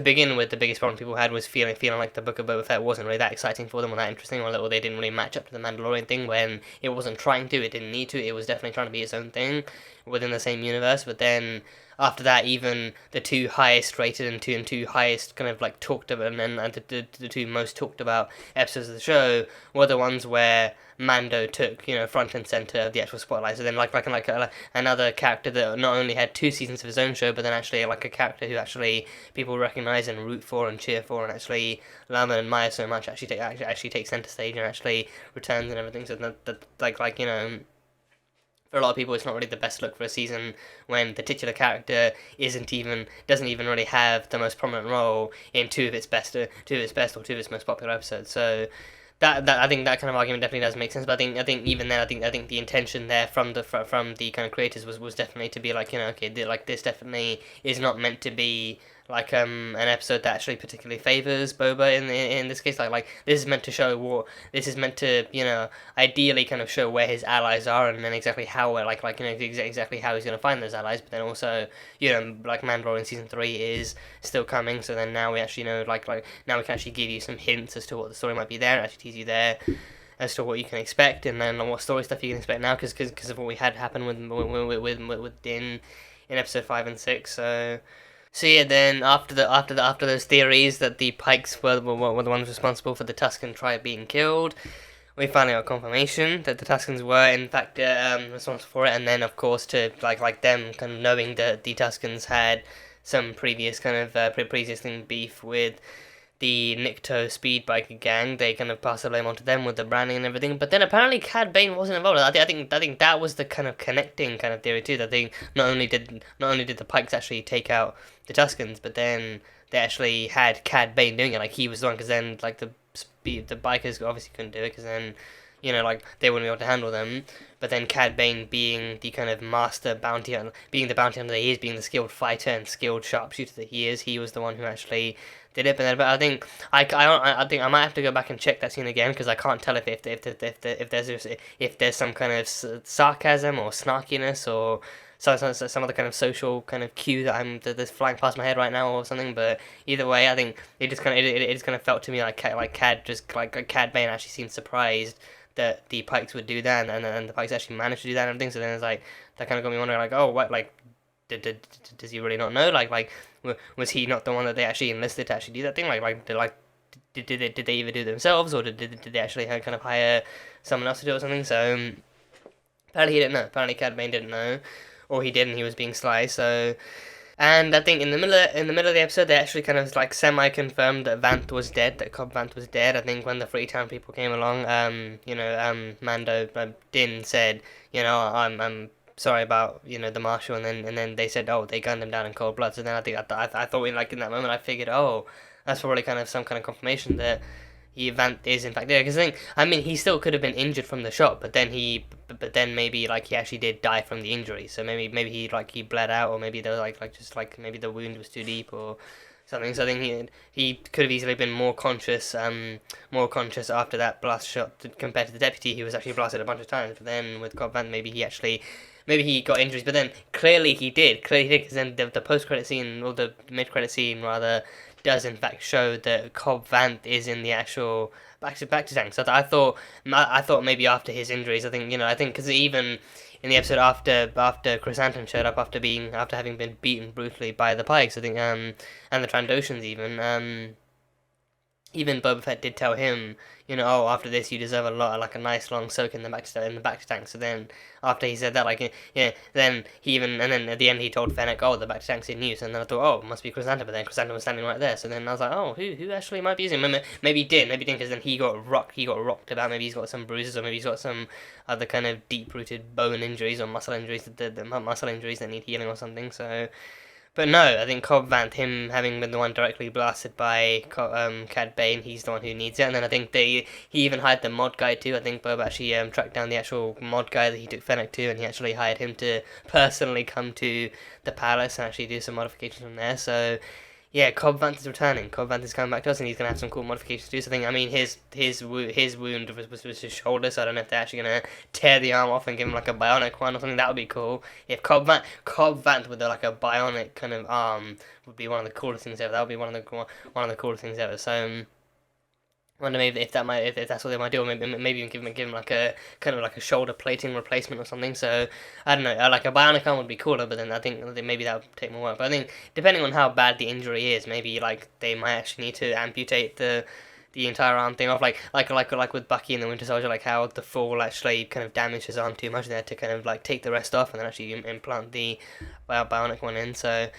begin with, the biggest problem people had was feeling like the Book of Boba Fett wasn't really that exciting for them or that interesting, or they didn't really match up to the Mandalorian thing when it wasn't trying to, it didn't need to, it was definitely trying to be its own thing within the same universe. But then after that, even the two highest rated and two highest kind of like talked about, and the two most talked about episodes of the show were the ones where Mando took, you know, front and center of the actual spotlight. So then like another character that not only had 2 seasons of his own show, but then actually like a character who actually people recognize and root for and cheer for and actually love and admire so much actually take center stage and actually returns and everything. So that like you know, for a lot of people, it's not really the best look for a season when the titular character doesn't even really have the most prominent role in two of its best or two of its most popular episodes. So that I think that kind of argument definitely does make sense. But I think even then, I think the intention there from the kind of creators was definitely to be like, you know, okay, like this definitely is not meant to be like an episode that actually particularly favors Boba in this case. Like this is meant to show this is meant to, you know, ideally kind of show where his allies are and then exactly how you know, exactly how he's going to find those allies. But then also, you know, like Mandalorian season 3 is still coming, so then now we actually know like now we can actually give you some hints as to what the story might be there and actually tease you there as to what you can expect, and then what story stuff you can expect now because of what we had happen with Din in episode 5 and 6. So yeah, then after those theories that the Pikes were the ones responsible for the Tusken tribe being killed, we finally got confirmation that the Tuskens were in fact responsible for it. And then of course, to like them kind of knowing that the Tuskens had some previous kind of pre-existing beef with the Nikto speed biker gang, they kind of passed the blame onto them with the branding and everything. But then apparently Cad Bane wasn't involved. I think that was the kind of connecting kind of theory too. That they not only did the Pikes actually take out the Tuskens, but then they actually had Cad Bane doing it. Like he was the one, because then like the bikers obviously couldn't do it, because then, you know, like they wouldn't be able to handle them. But then Cad Bane being the kind of master bounty hunter, being the bounty hunter that he is, being the skilled fighter and skilled sharpshooter that he is, he was the one who actually did it. But I think I think I might have to go back and check that scene again, because I can't tell if there's some kind of sarcasm or snarkiness or some other kind of social kind of cue that's flying past my head right now or something. But either way, I think it just kind of felt to me like Cad Bane actually seemed surprised that the Pikes would do that, and the Pikes actually managed to do that and everything. So then it's like that kind of got me wondering, like, oh, what, like, does he really not know? Like, was he not the one that they actually enlisted to actually do that thing? Did they either do it themselves, or did they actually kind of hire someone else to do it or something? So apparently he didn't know. Apparently Cad Bane didn't know, or he did, and he was being sly. So. And I think in the middle of the episode, they actually kind of like semi-confirmed that Vanth was dead, that Cobb Vanth was dead. I think when the Freetown people came along, Mando, Din said, you know, I'm sorry about, you know, the Marshal, and then they said, oh, they gunned him down in cold blood. So then I think I thought in that moment I figured, oh, that's probably kind of some kind of confirmation that Vanth is in fact there, because I mean he still could have been injured from the shot, but then maybe like he actually did die from the injury, so maybe he bled out, or maybe there was maybe the wound was too deep or something. So I think he could have easily been more conscious after that blast shot compared to the deputy, who was actually blasted a bunch of times. But then with Cobb Vanth, maybe he got injuries, but then clearly he did, because then the post-credit scene, or the mid-credit scene rather, does in fact show that Cobb Vanth is in the actual back to tank. So I thought maybe after his injuries, I think because even in the episode after Chrysanthemum showed up after having been beaten brutally by the Pikes, I think and the Trandoshans even Boba Fett did tell him, oh, after this you deserve a lot, like a nice long soak in the back to tank. So then after he said that, like, yeah, then and then at the end he told Fennec, oh, the back to tank's in use. And then I thought, oh, it must be Chrysanthemum, but then Chrysanthemum was standing right there. So then I was like, oh, who actually might be using him? Maybe he did, because then he got rocked about. Maybe he's got some bruises, or maybe he's got some other kind of deep rooted bone injuries or muscle injuries, muscle injuries that need healing or something. So. But no, I think Cobb Vanth, him having been the one directly blasted by Cad Bane, he's the one who needs it. And then I think he even hired the mod guy too. I think Bob actually tracked down the actual mod guy that he took Fennec to, and he actually hired him to personally come to the palace and actually do some modifications from there. So yeah, Cobb Vanth is returning. Cobb Vanth is coming back to us, and he's gonna have some cool modifications to do. So I mean, his wound was his shoulder, so I don't know if they're actually gonna tear the arm off and give him like a bionic one or something. That would be cool. If Cobb Vanth with like a bionic kind of arm would be one of the coolest things ever. That would be one of the coolest things ever. So. I wonder maybe if that's what they might do, or maybe even give him like a kind of like a shoulder plating replacement or something. So I don't know, like a bionic arm would be cooler, but then I think maybe that would take more work. But I think depending on how bad the injury is, maybe like they might actually need to amputate the entire arm thing off, like with Bucky and the Winter Soldier, like how the fall actually kind of damaged his arm too much, and they had to kind of like take the rest off and then actually implant the bionic one in. So.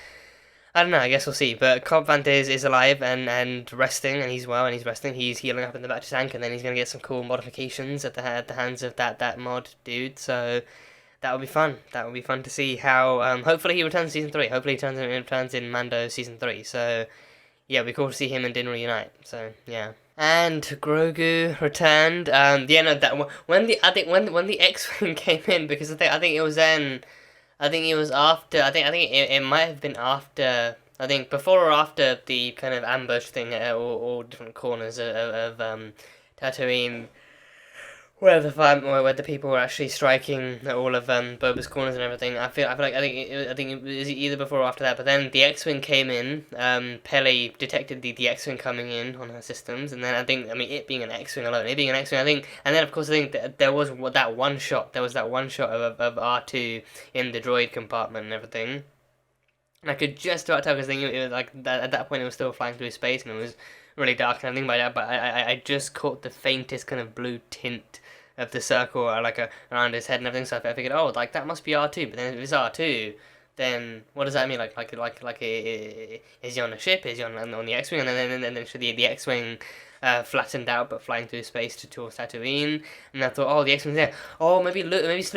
I don't know, I guess we'll see. But Cobb Vanth is alive and resting, and he's well, and he's resting. He's healing up in the back to tank, and then he's going to get some cool modifications at the hands of that mod dude. So that will be fun. That will be fun to see how... hopefully he returns in Season 3. Hopefully he returns in Mando Season 3. So yeah, it'll be cool to see him and Din reunite. So yeah. And Grogu returned. When the X-Wing came in, because I think it was then... I think it was after. I think it might have been after. I think before or after the kind of ambush thing at all different corners of Tatooine, where the people were actually striking at all of Boba's corners and everything. I think it was either before or after that. But then the X-Wing came in. Peli detected the X-Wing coming in on her systems, and then it being an X-Wing alone, I think, and then of course I think that there was that one shot. There was that one shot of R2 in the droid compartment and everything. And I could just about tell, because I think it was like that, at that point it was still flying through space and it was really dark and everything by that. But I just caught the faintest kind of blue tint of the circle around his head and everything, so I figured, oh, like that must be R2. But then if it's R2, then what does that mean? Is he on a ship? Is he on the X-wing? And then the X-wing flattened out but flying through space towards Tatooine. And I thought, oh, the X-wing's there. Oh, maybe Luke's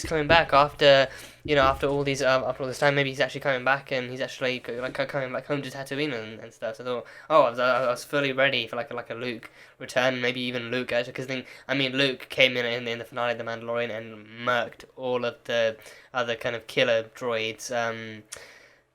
coming back after after all this time. Maybe he's actually coming back and he's actually coming back home to Tatooine and stuff. So I thought, oh, I was fully ready for like a Luke return. Maybe even Luke actually, because Luke came in the finale of The Mandalorian and murked all of the other kind of killer droids.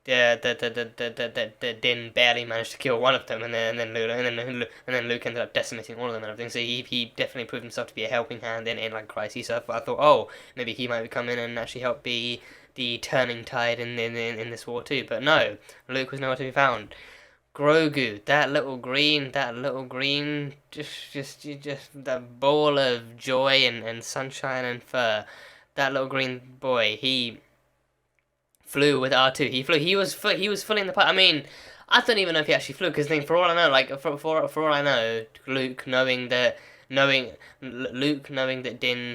The Din barely managed to kill one of them, and then Luke ended up decimating all of them and everything. So he definitely proved himself to be a helping hand in like crises. So I thought, oh, maybe he might come in and actually help be the turning tide in this war too. But no, Luke was nowhere to be found. Grogu, that little green, just that ball of joy and sunshine and fur. That little green boy, he flew with R2. He was fully in the part. I mean, I don't even know if he actually flew, because for all I know, for all I know, Luke knowing that Din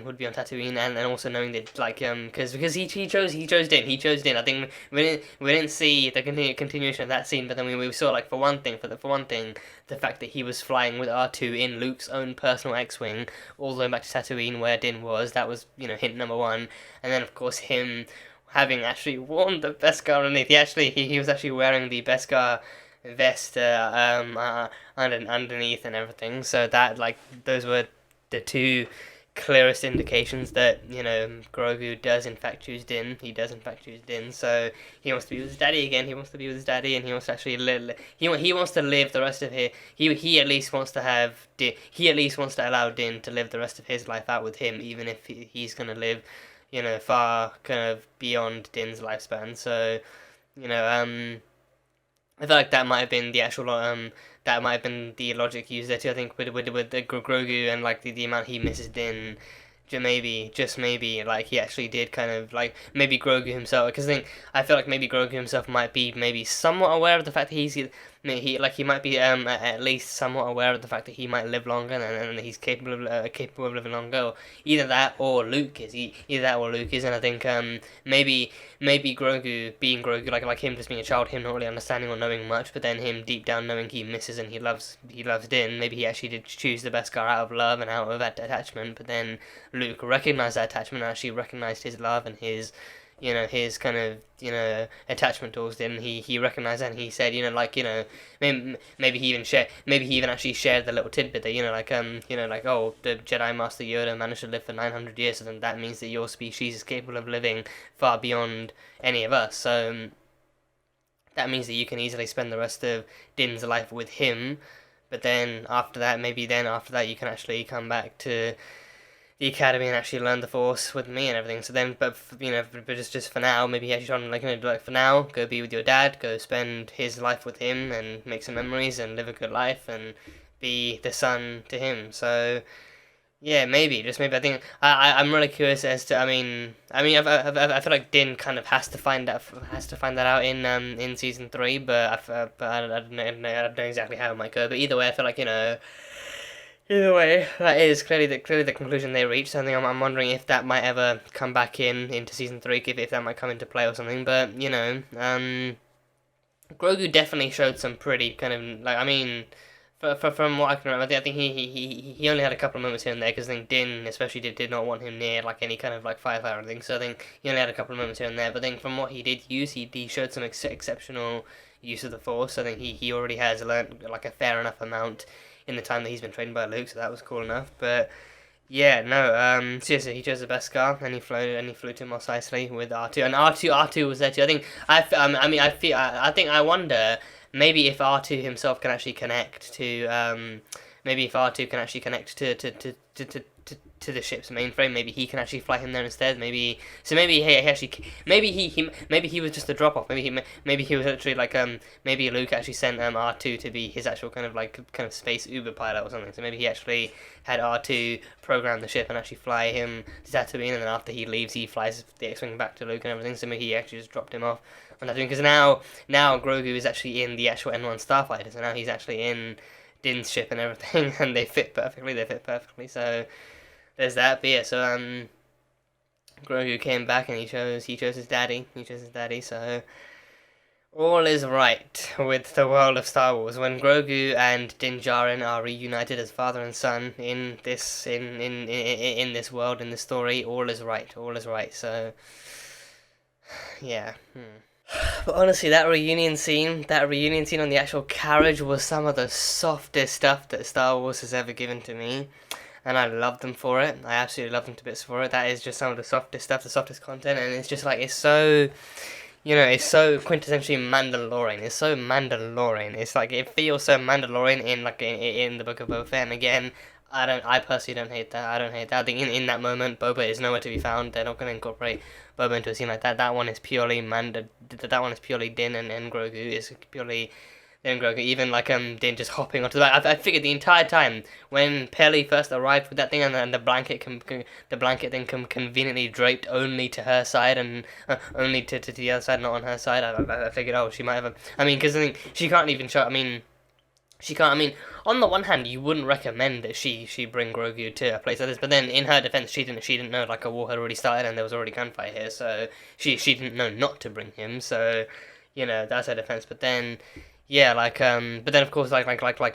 would be on Tatooine, and also knowing that because he chose Din. I think we didn't see the continuation of that scene, but then we saw for one thing the fact that he was flying with R2 in Luke's own personal X-wing all the way back to Tatooine where Din was. That was hint number one, and then of course him having actually worn the Beskar underneath. He was actually wearing the Beskar vest underneath and everything. So that those were the two clearest indications that Grogu does in fact choose Din. He does in fact choose Din. So he wants to be with his daddy again. He wants to be with his daddy, and he wants to actually he wants to live the rest of his. He at least wants to have Din. He at least wants to allow Din to live the rest of his life out with him, even if he's gonna live far kind of beyond Din's lifespan. So I feel like that might have been the actual that might have been the logic used there too. I think with the Grogu and like the amount he misses Din, just maybe like he actually did kind of like maybe Grogu himself, because I feel like maybe Grogu himself might be maybe somewhat aware of the fact that he might be at least somewhat aware of the fact that he might live longer, and he's capable of living longer. Or either that or Luke is. And I think maybe Grogu being Grogu, like him just being a child, him not really understanding or knowing much, but then him deep down knowing he misses and he loves Din. Maybe he actually did choose the Beskar out of love and out of that attachment, but then Luke recognized that attachment and actually recognized his love and his his kind of attachment towards Din. He recognized that, and he said maybe he even actually shared the little tidbit that oh, the Jedi Master Yoda managed to live for 900 years, so then that means that your species is capable of living far beyond any of us, so that means that you can easily spend the rest of Din's life with him, but then after that you can actually come back to the academy and actually learn the Force with me and everything. So then, but just for now, maybe he actually told him like for now, go be with your dad, go spend his life with him and make some memories and live a good life and be the son to him. So yeah, maybe I think I'm really curious as to I feel like Din kind of has to find that out in season 3, but I don't know exactly how it might go. But either way, I feel like either way, that is clearly the conclusion they reached. So I think I'm wondering if that might ever come back into season 3, if that might come into play or something. But Grogu definitely showed some pretty kind of from what I can remember, I think he only had a couple of moments here and there, because I think Din especially did not want him near like any kind of like firefight or anything. So I think he only had a couple of moments here and there. But I think from what he did use, he showed some exceptional use of the Force. I think he already has learned like a fair enough amount in the time that he's been trained by Luke, so that was cool enough. But yeah, no, seriously, he chose the Beskar and he flew to Mos Eisley with R2, and R2 was there too. I wonder maybe if R2 himself can actually connect to to the ship's mainframe. Maybe he can actually fly him there instead. Maybe he was just a drop off. Maybe he was literally like maybe Luke actually sent R2 to be his actual kind of space Uber pilot or something. So maybe he actually had R2 program the ship and actually fly him to Tatooine, and then after he leaves, he flies the X-wing back to Luke and everything. So maybe he actually just dropped him off on Tatooine, because now Grogu is actually in the actual N1 starfighter. So now he's actually in Din's ship and everything, and they fit perfectly. So there's that. But yeah, so Grogu came back and he chose his daddy. So all is right with the world of Star Wars when Grogu and Din Djarin are reunited as father and son in this world, in this story. All is right. So yeah. But honestly, that reunion scene on the actual carriage was some of the softest stuff that Star Wars has ever given to me. And I love them for it. I absolutely love them to bits for it. That is just some of the softest stuff, the softest content, and it's just like, it's so, it's so quintessentially Mandalorian. It's so Mandalorian. It's like, it feels so Mandalorian in the Book of Boba Fett. And again, I personally don't hate that. I think in that moment, Boba is nowhere to be found. They're not going to incorporate Boba into a scene like that. That one is purely Din and Grogu. It's purely Din and Grogu. Even like Din just hopping onto the back. I figured the entire time when Peli first arrived with that thing, and the blanket then conveniently draped only to her side and only to the other side, not on her side. I figured, oh, she might have. Because I think she can't even show. On the one hand, you wouldn't recommend that she bring Grogu to a place like this, but then in her defense, she didn't know like a war had already started and there was already gunfire here, so she didn't know not to bring him. So that's her defense. But then but then of course like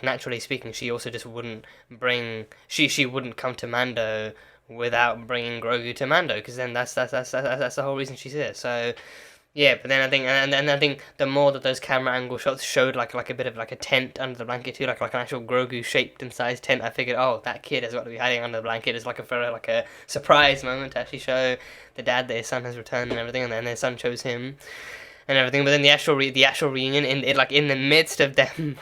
naturally speaking, she also just wouldn't bring she wouldn't come to Mando without bringing Grogu to Mando, because then that's the whole reason she's here. So. Yeah, but then I think the more that those camera angle shots showed like a bit of like a tent under the blanket too, like an actual Grogu shaped and sized tent, I figured, oh, that kid has got to be hiding under the blanket. It's like a surprise moment to actually show the dad that his son has returned and everything, and then his son chose him and everything. But then the actual reunion in the midst of them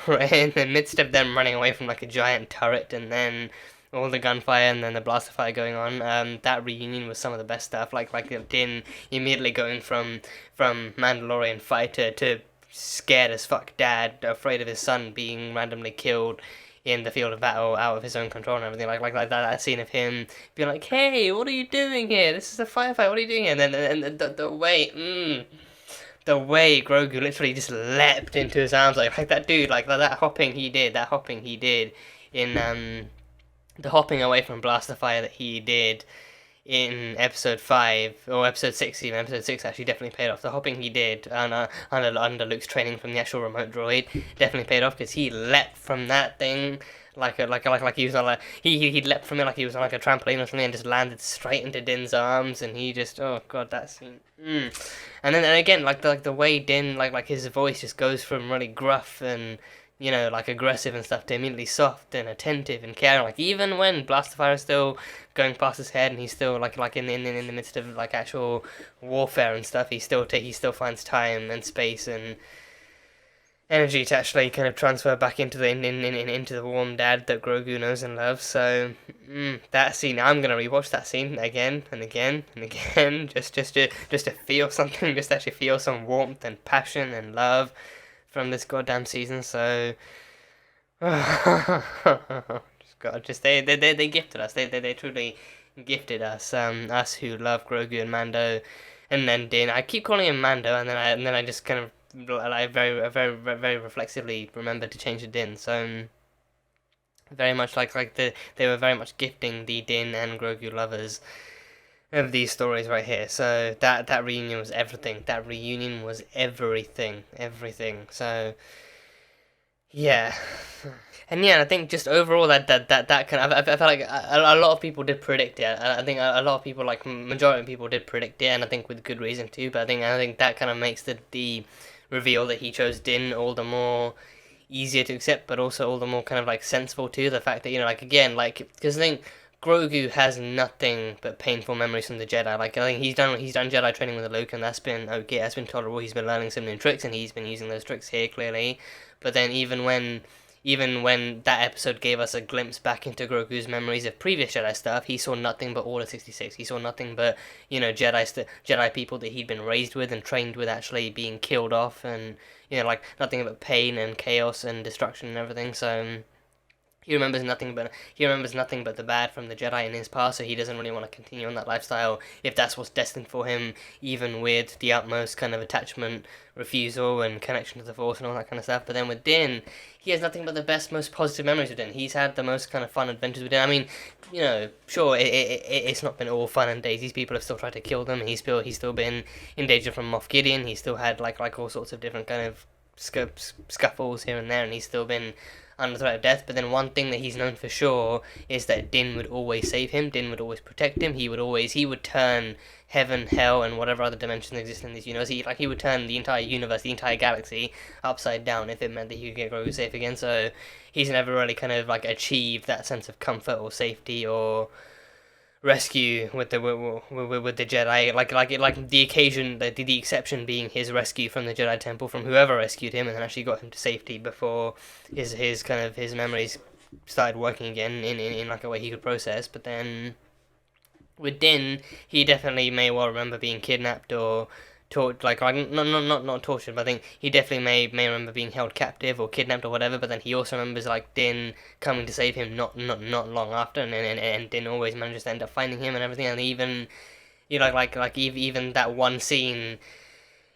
running away from like a giant turret, and then all the gunfire and then the blaster fire going on, that reunion was some of the best stuff. Like Din immediately going from Mandalorian fighter to scared as fuck dad, afraid of his son being randomly killed in the field of battle out of his own control and everything, like that scene of him being like, hey, what are you doing here? This is a firefight, what are you doing here? And then the way Grogu literally just leapt into his arms, like that dude, like that hopping he did in the hopping away from blaster fire that he did in episode 5 or episode 6, even episode 6 actually definitely paid off. The hopping he did under Luke's training from the actual remote droid definitely paid off, because he leapt from that thing like he was on like he leapt from it like he was on like a trampoline or something, and just landed straight into Din's arms, and he just, oh god, that scene. And then again, like the way Din, like his voice just goes from really gruff and, you know, like aggressive and stuff to immediately soft and attentive and caring. Like even when Blasterfire is still going past his head and he's still like in the midst of like actual warfare and stuff, he still finds time and space and energy to actually kind of transfer back into the into the warm dad that Grogu knows and loves. So that scene, I'm gonna rewatch that scene again and again and again, just to feel something, just to actually feel some warmth and passion and love from this goddamn season. So they gifted us. They truly gifted us. Us who love Grogu and Mando, and then Din. I keep calling him Mando, and then I just kind of like very reflexively remembered to change the Din. So very much like they were very much gifting the Din and Grogu lovers of these stories right here. So that reunion was everything. That reunion was everything. So yeah. And yeah, I think just overall that kind of, I felt like a lot of people did predict it. I think a lot of people, like majority of people, did predict it, and I think with good reason too. But I think that kind of makes the reveal that he chose Din all the more easier to accept, but also all the more kind of like sensible too. The fact that, you know, like again, like, because I think Grogu has nothing but painful memories from the Jedi. Like, I think he's done Jedi training with Luke, and that's been okay. That's been tolerable. He's been learning some new tricks, and he's been using those tricks here clearly. But then even when that episode gave us a glimpse back into Grogu's memories of previous Jedi stuff, he saw nothing but Order 66. He saw nothing but, you know, Jedi people that he'd been raised with and trained with actually being killed off, and, you know, like nothing but pain and chaos and destruction and everything. So he remembers nothing but the bad from the Jedi in his past, so he doesn't really want to continue on that lifestyle if that's what's destined for him, even with the utmost kind of attachment, refusal, and connection to the Force and all that kind of stuff. But then with Din, he has nothing but the best, most positive memories with Din. He's had the most kind of fun adventures with Din. I mean, you know, sure, it's not been all fun and daisies. People have still tried to kill them. He's still been in danger from Moff Gideon. He's still had like all sorts of different kind of scuffles here and there, and he's still been under threat of death. But then one thing that he's known for sure is that Din would always save him. Din would always protect him. He would turn heaven, hell, and whatever other dimensions exist in this universe. He would turn the entire universe, the entire galaxy, upside down if it meant that he could get Grogu safe again. So he's never really kind of like achieved that sense of comfort or safety or rescue with the Jedi, like the occasion, the exception being his rescue from the Jedi Temple from whoever rescued him, and then actually got him to safety before his memories started working again in like a way he could process. But then with Din, he definitely may well remember being kidnapped or not tortured, but I think he definitely may remember being held captive or kidnapped or whatever. But then he also remembers like Din coming to save him not long after, and Din always manages to end up finding him and everything. And even, you know, like even that one scene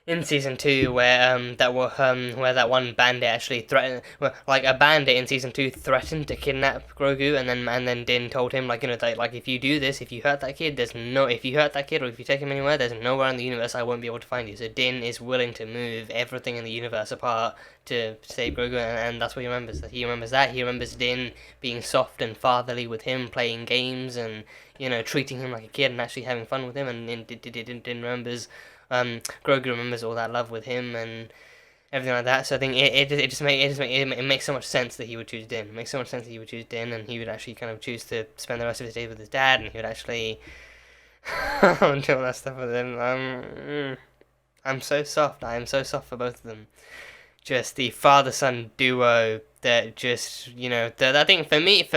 in season 2 where that one bandit actually threatened, like a bandit in season 2 threatened to kidnap Grogu, and then Din told him, like, you know, that, like, if you do this, if you hurt that kid, or if you take him anywhere, there's nowhere in the universe I won't be able to find you. So Din is willing to move everything in the universe apart to save Grogu, and that's what he remembers. He remembers Din being soft and fatherly with him, playing games and, you know, treating him like a kid and actually having fun with him, and Din remembers Grogu remembers all that love with him and everything like that. So I think it makes so much sense that he would choose Din. It makes so much sense that he would choose Din, and he would actually kind of choose to spend the rest of his days with his dad, and he would actually do all that stuff with him. I'm so soft. I am so soft for both of them. Just the father-son duo that just, you know, I think for me,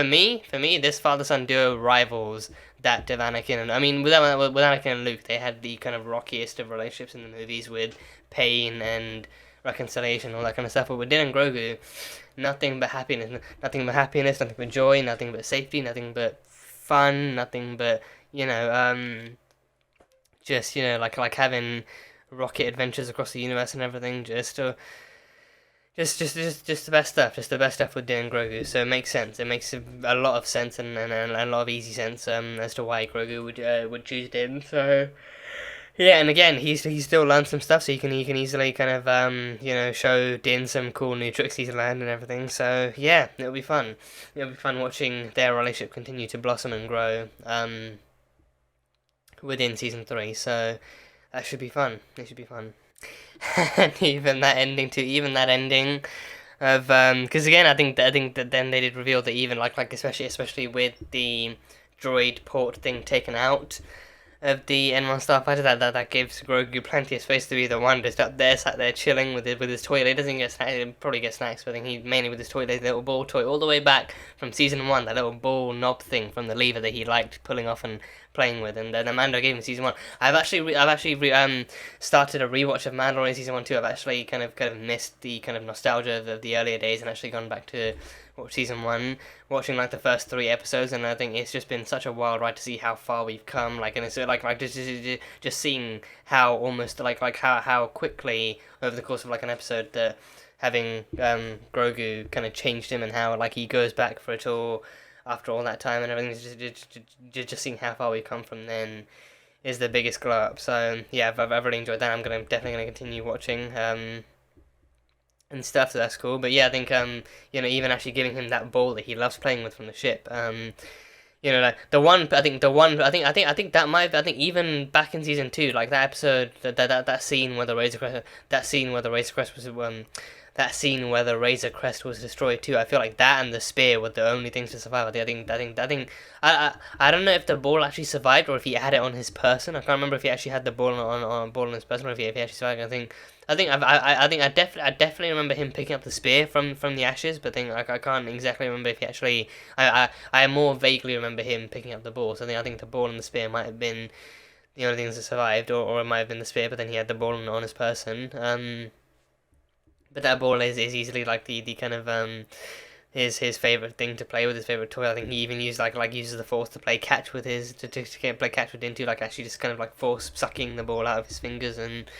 this father-son duo rivals that of Anakin. And I mean, with Anakin and Luke, they had the kind of rockiest of relationships in the movies with pain and reconciliation, all that kind of stuff. But with Din and Grogu, nothing but happiness, nothing but joy, nothing but safety, nothing but fun, nothing but, you know, just, you know, like having rocket adventures across the universe and everything. Just the best stuff. Just the best stuff with Din and Grogu. So it makes sense. It makes a lot of sense and a lot of easy sense as to why Grogu would choose Din. So yeah, and again, he's still learned some stuff, so he can easily kind of you know, show Din some cool new tricks he's learned and everything. So yeah, it'll be fun. It'll be fun watching their relationship continue to blossom and grow within season 3. So that should be fun. It should be fun. And even that ending of because again, I think that then they did reveal that even like especially with the droid port thing taken out of the N1 Starfighter, that gives Grogu plenty of space to be the one just up there, sat there chilling with his toy. He doesn't get snacks, he'll probably get snacks, but I think he mainly with his toy, the little ball toy, all the way back from season 1, that little ball knob thing from the lever that he liked pulling off and playing with, and then Mando gave him season 1. I've actually started a rewatch of Mandalorian season 1 too. I've actually kind of missed the kind of nostalgia of the earlier days and actually gone back to season 1, watching like the first 3 episodes, and I think it's just been such a wild ride to see how far we've come. Like, and it's like just seeing how almost like how quickly over the course of like an episode that having Grogu kind of changed him, and how like he goes back for it all after all that time and everything. Just seeing how far we've come from then is the biggest glow up. So yeah, I've really enjoyed that. I'm definitely gonna continue watching and stuff, so that's cool. But yeah, I think you know, even actually giving him that ball that he loves playing with from the ship, you know, like I think even back in season 2, like that episode, that scene where the Razor Crest was destroyed too. I feel like that and the spear were the only things to survive. I don't know if the ball actually survived or if he had it on his person. I can't remember if he actually had the ball on his person or if he actually survived. I definitely remember him picking up the spear from the ashes, but I can't exactly remember if he actually. I more vaguely remember him picking up the ball. So I think the ball and the spear might have been the only things that survived, or it might have been the spear, but then he had the ball on his person. But that ball is easily like the kind of his favorite thing to play with, his favorite toy. I think he even used uses the Force to play catch with play catch with Din, like actually just kind of like force sucking the ball out of his fingers and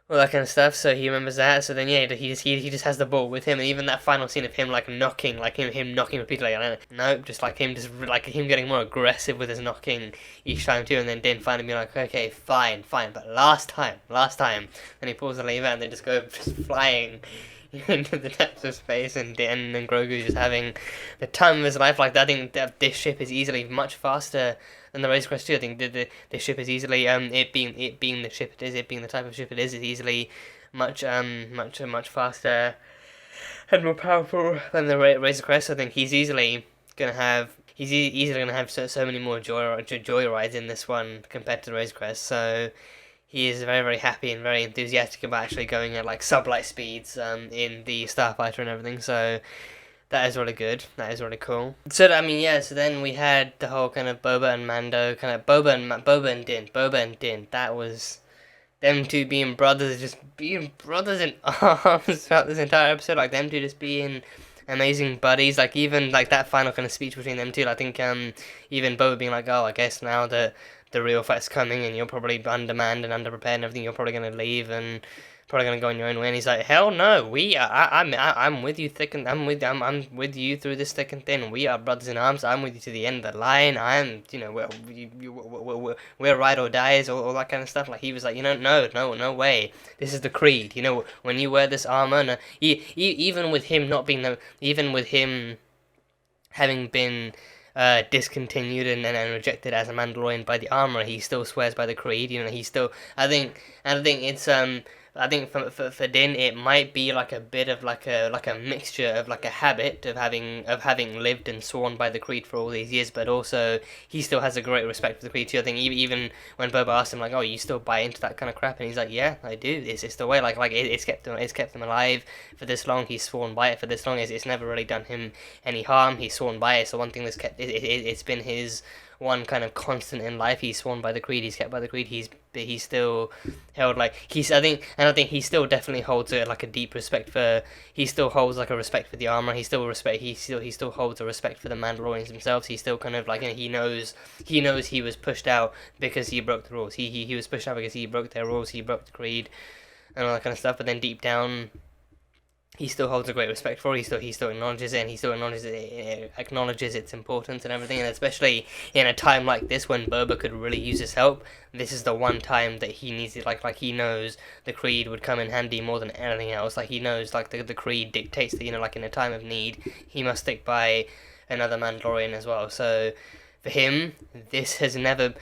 all that kind of stuff. So he remembers that. So then yeah, he just has the ball with him, and even that final scene of him knocking repeatedly. Nope, just like him getting more aggressive with his knocking each time too, and then Din finally being like, okay, fine, but last time, and he pulls the lever and they just go flying into the depths of space, and Grogu just having the time of his life. Like, I think that this ship is easily much faster than the Razor Crest 2. I think the ship is easily it being the ship it is, it being the type of ship it is easily much faster and more powerful than the Razor Crest. I think he's easily gonna have so many more joy rides in this one compared to the Razor Crest. So he is very, very happy and very enthusiastic about actually going at like sublight speeds in the Starfighter and everything. So that is really good. That is really cool. So so then we had the whole kind of Boba and Mando, kind of Boba and Din. That was them two being brothers, just being brothers in arms throughout this entire episode. Like them two just being amazing buddies. Like even like that final kind of speech between them two. I think even Boba being like, oh, I guess now that the real fight's coming and you're probably undermanned and underprepared and everything, you're probably gonna leave and probably gonna go on your own way. And he's like, hell no, I'm with you thick and I'm with you through this thick and thin. We are brothers in arms. I'm with you to the end of the line. I'm, you know, we're ride or dies, all that kind of stuff. Like he was like, you know, no way. This is the creed. You know, when you wear this armor, no, even with him having been discontinued and rejected as a Mandalorian by the armor, he still swears by the creed. You know, he still. I think it's I think for Din it might be like a bit of like a mixture of like a habit of having lived and sworn by the creed for all these years, but also he still has a great respect for the creed too. I think even when Boba asked him like, oh, you still buy into that kind of crap, and he's like, yeah, I do. It's the way. Like it's kept him alive for this long. He's sworn by it for this long. It's never really done him any harm. He's sworn by it. So one thing that's kept it's been his one kind of constant in life. He's sworn by the creed, he's kept by the creed, he's still held like I think he still definitely holds like a deep respect for. He still holds like a respect for the armor. He still holds a respect for the Mandalorians themselves. He still kind of like, he knows he was pushed out because he broke the rules. He was pushed out because he broke their rules. He broke the creed and all that kind of stuff. But then deep down, he still holds a great respect for it. He still acknowledges it, and he still acknowledges its importance and everything. And especially in a time like this when Boba could really use his help, this is the one time that he needs it. Like he knows the creed would come in handy more than anything else. Like he knows like the creed dictates that, like in a time of need, he must stick by another Mandalorian as well. So for him, there has never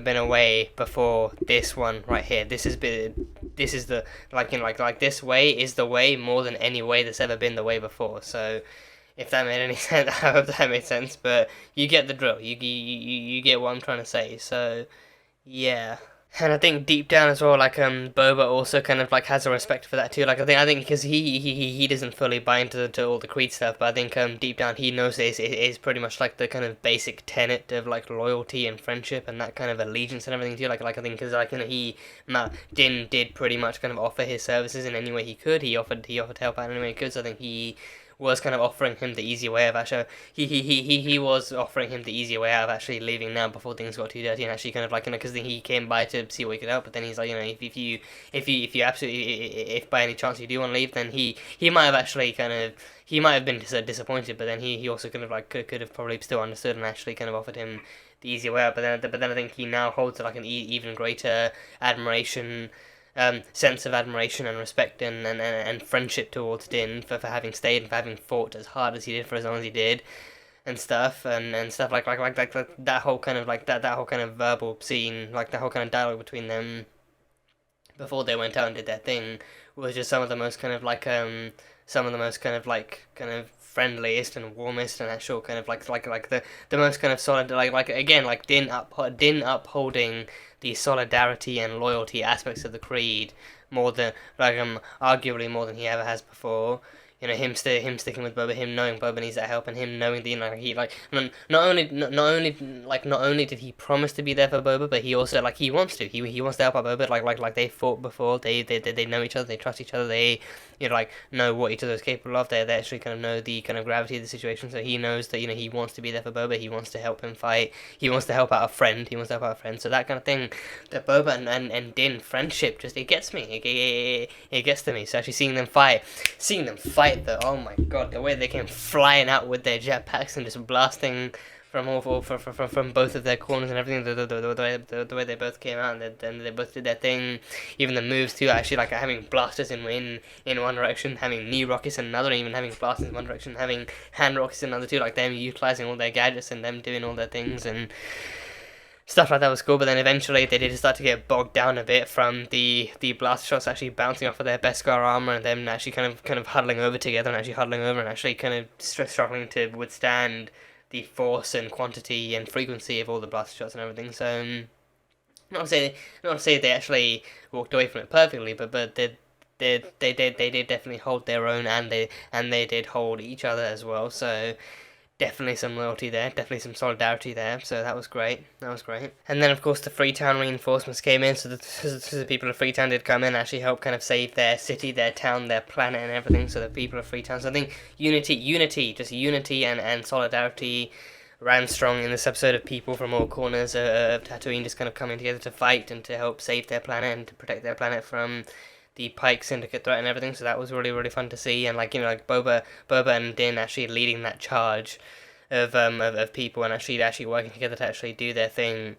been a way before this one right here. This is the this way is the way more than any way that's ever been the way before. So if that made any sense, I hope that made sense. But you get the drill. You get what I'm trying to say. So yeah. And I think deep down as well, like Boba also kind of like has a respect for that too. Like I think because he doesn't fully buy into all the creed stuff, but I think deep down he knows it is pretty much like the kind of basic tenet of like loyalty and friendship and that kind of allegiance and everything too. Like I think because Din did pretty much kind of offer his services in any way he could. He offered to help out in any way he could. So I think he was kind of offering him the easy way of actually he was offering him the easy way out of actually leaving now before things got too dirty, and actually kind of like, because he came by to see what he could help, but then he's like, if by any chance you do want to leave, then he might have actually he might have been disappointed, but then he also kind of like could have probably still understood and actually kind of offered him the easy way out. But then I think he now holds like an even greater sense of admiration and respect and friendship towards Din for having stayed and for having fought as hard as he did for as long as he did and stuff and stuff like that whole kind of like that whole kind of verbal scene, like that whole kind of dialogue between them before they went out and did their thing was just some of the most kind of like friendliest and warmest and actual kind of like the most kind of solid like again like Din upholding the solidarity and loyalty aspects of the creed more than arguably more than he ever has before. Him sticking with Boba, him knowing Boba needs that help, and him knowing that not only did he promise to be there for Boba, but he also he wants to. He wants to help out Boba. Like they fought before. They know each other. They trust each other. They know what each other is capable of. They actually kind of know the kind of gravity of the situation. So he knows that he wants to be there for Boba. He wants to help him fight. He wants to help out a friend. So that kind of thing, the Boba and Din friendship, just it gets me. It gets to me. So actually seeing them fight. Oh my god, the way they came flying out with their jetpacks and just blasting from both of their corners and everything, the way they both came out, and then they both did their thing. Even the moves too, actually, like having blasters in one direction, having knee rockets in another, and even having blasters in one direction, having hand rockets in another too, like them utilizing all their gadgets and them doing all their things and stuff like that was cool. But then eventually they did start to get bogged down a bit from the blast shots actually bouncing off of their Beskar armor and them actually kind of huddling over together and actually kind of struggling to withstand the force and quantity and frequency of all the blast shots and everything. So not to say they actually walked away from it perfectly, but they did definitely hold their own, and they did hold each other as well. So definitely some loyalty there, definitely some solidarity there, so that was great. And then of course the Freetown reinforcements came in, so the people of Freetown did come in and actually help kind of save their city, their town, their planet and everything, so the people of Freetown. So I think unity and solidarity ran strong in this episode of people from all corners of Tatooine just kind of coming together to fight and to help save their planet and to protect their planet from the Pike Syndicate threat and everything. So that was really, really fun to see. And Boba and Din actually leading that charge of people and actually working together to actually do their thing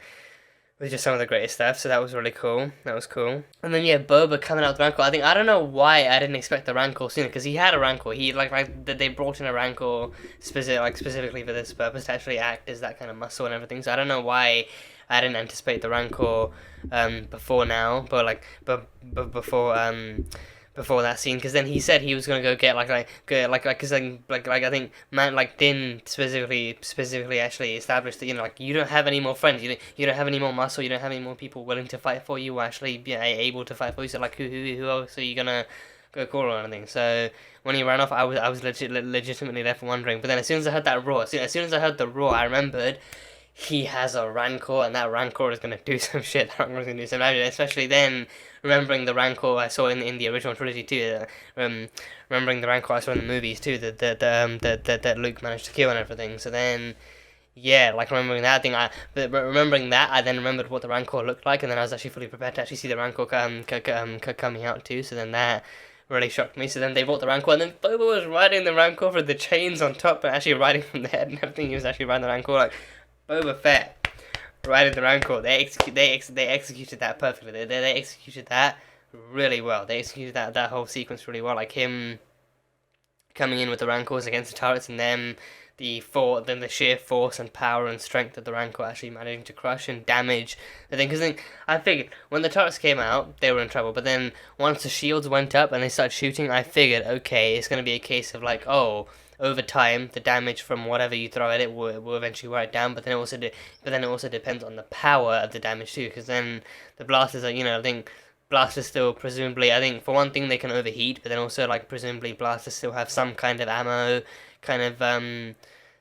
was just some of the greatest stuff. So that was really cool. And then Boba coming out with the Rancor. I don't know why I didn't expect the Rancor sooner, because he had a Rancor. He they brought in a Rancor specifically for this purpose to actually act as that kind of muscle and everything. So I don't know why I didn't anticipate the Rancor before now, but before that scene, because then he said he was gonna go get because I think Din specifically actually established that you don't have any more friends, you don't have any more muscle, you don't have any more people willing to fight for you or actually able to fight for you. So who else are you gonna go call or anything? So when he ran off, I was legitimately left wondering. But then as soon as I heard that roar, as soon as I heard the roar, I remembered he has a Rancor, and that Rancor is going to do some shit. That Rancor is going to do some magic, especially then, remembering the Rancor I saw in the original trilogy too, remembering the Rancor I saw in the movies too, that Luke managed to kill and everything. So then, yeah, like remembering that thing, remembering that, I then remembered what the Rancor looked like, and then I was actually fully prepared to actually see the Rancor coming out too. So then that really shocked me. So then they brought the Rancor, and then Boba was riding the Rancor with the chains on top, but actually riding from the head and everything. He was actually riding the Rancor like Boba Fett riding the Rancor. They executed that perfectly. They executed that really well. They executed that whole sequence really well. Like him coming in with the Rancors against the turrets, and then the sheer force and power and strength of the Rancor actually managing to crush and damage the thing. Because then I figured when the turrets came out, they were in trouble. But then once the shields went up and they started shooting, I figured, okay, it's going to be a case of like, oh, over time, the damage from whatever you throw at it will eventually wear it down. But then it also depends on the power of the damage too. Because then the blasters are, I think blasters still presumably, I think for one thing they can overheat, but then also like presumably blasters still have some kind of ammo, kind of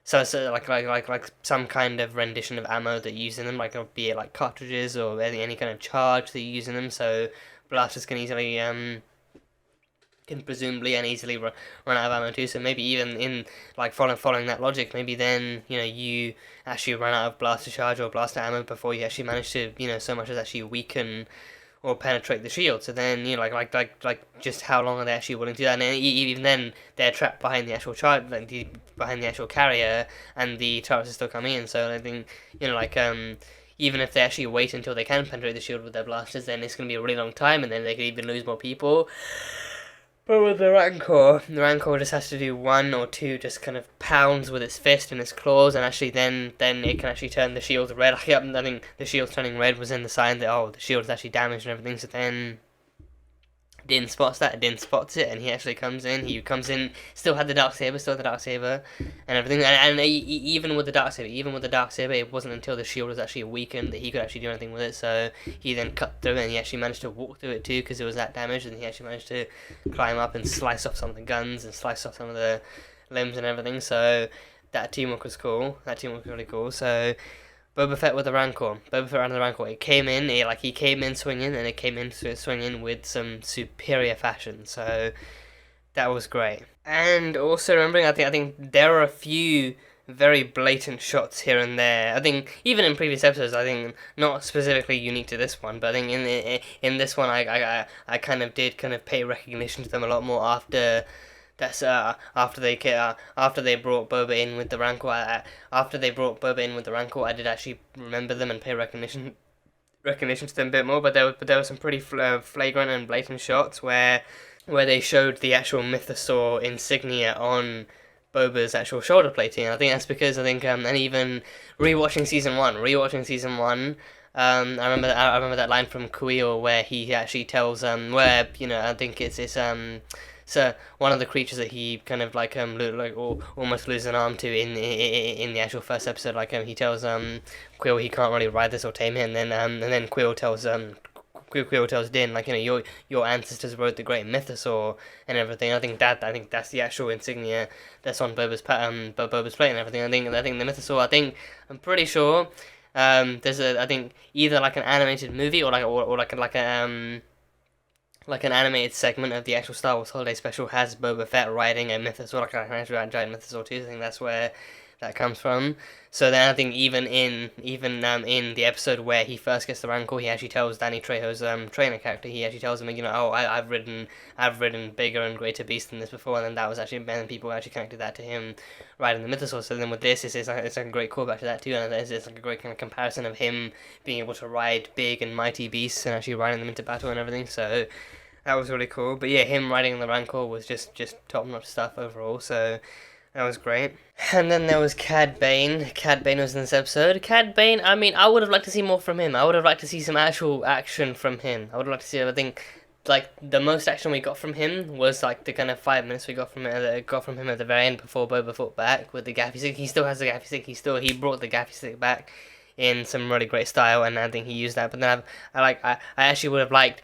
so like some kind of rendition of ammo that you use in them, like be it like cartridges or any kind of charge that you use in them. So blasters can easily presumably and easily run out of ammo too. So maybe even in like following that logic, maybe then you actually run out of blaster charge or blaster ammo before you actually manage to so much as actually weaken or penetrate the shield. So then like just how long are they actually willing to do that? And then, even then they're trapped behind the actual charge, behind the actual carrier, and the turrets are still coming in. So I think even if they actually wait until they can penetrate the shield with their blasters, then it's going to be a really long time, and then they could even lose more people. But with the Rancor just has to do one or two just kind of pounds with its fist and its claws, and actually then it can actually turn the shields red. I think the shields turning red was in the sign that, the shield's actually damaged and everything. So then Din spots it, and he actually comes in, still had the Darksaber, and everything. And even with the Darksaber, it wasn't until the shield was actually weakened that he could actually do anything with it. So he then cut through it, and he actually managed to walk through it too, because it was that damaged, and he actually managed to climb up and slice off some of the guns and slice off some of the limbs and everything. So that teamwork was cool. That teamwork was really cool. So Boba Fett with the Rancor. It came in, he came in swinging, and it came in swinging with some superior fashion. So that was great. And also remembering, I think there are a few very blatant shots here and there. I think even in previous episodes, I think not specifically unique to this one, but I think in this one, I kind of did pay recognition to them a lot more after. After they brought Boba in with the Rancor. After they brought Boba in with the Rancor, I did actually remember them and pay recognition to them a bit more. But there were some pretty flagrant and blatant shots where they showed the actual mythosaur insignia on Boba's actual shoulder plating. I think that's because and even rewatching season one. I remember that line from Kuiil where he actually tells I think it's so one of the creatures that he kind of almost loses an arm to in the actual first episode, he tells Kuiil he can't really ride this or tame it, and then Kuiil tells Din your ancestors rode the great mythosaur and everything. I think that's the actual insignia that's on Boba's plate and everything. I think the mythosaur. I'm pretty sure there's either like an animated movie or like an animated segment of the actual Star Wars Holiday Special has Boba Fett riding a mythosaur, like an actual giant mythosaur too. I think that's where that comes from. So then I think even in the episode where he first gets the Rancor, he actually tells Danny Trejo's trainer character, he actually tells him, I've ridden bigger and greater beasts than this before, and then that was actually, and people actually connected that to him riding the mythosaur. So then with this, it's like a great callback to that too, and it's like a great kind of comparison of him being able to ride big and mighty beasts and actually riding them into battle and everything. So that was really cool. But yeah, him riding the Rancor was just top-notch stuff overall, so that was great. And then there was Cad Bane. Cad Bane was in this episode. Cad Bane, I would have liked to see more from him. I would have liked to see some actual action from him. I would have liked to see, the most action we got from him was, the kind of 5 minutes we got from him at the very end before Boba fought back with the gaffy stick. He still has the gaffy stick. He brought the gaffy stick back in some really great style, and I think he used that. But then I actually would have liked,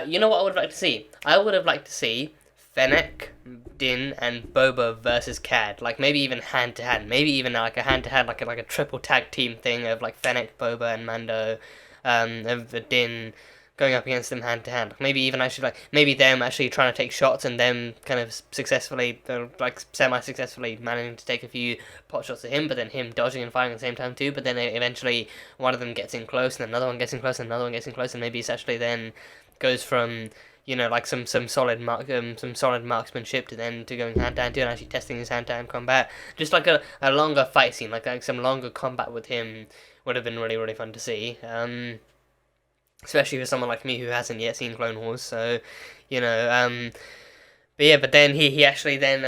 you know what I would have liked to see? I would have liked to see Fennec, Din, and Boba versus Cad. Like maybe even hand to hand. Maybe even like a hand to hand, like a triple tag team thing of like Fennec, Boba, and Mando, of the Din going up against them hand to hand. Maybe even actually like maybe them actually trying to take shots and them kind of successfully, like semi-successfully managing to take a few pot shots at him, but then him dodging and firing at the same time too. But then eventually one of them gets in close, and another one gets in close, and another one gets in close, and maybe it's actually then goes from like some solid marksmanship to then to going hand to hand to and actually testing his hand to hand combat. Just like a longer fight scene, like some longer combat with him would have been really really fun to see. Especially for someone like me who hasn't yet seen Clone Wars, so but yeah, but then he actually then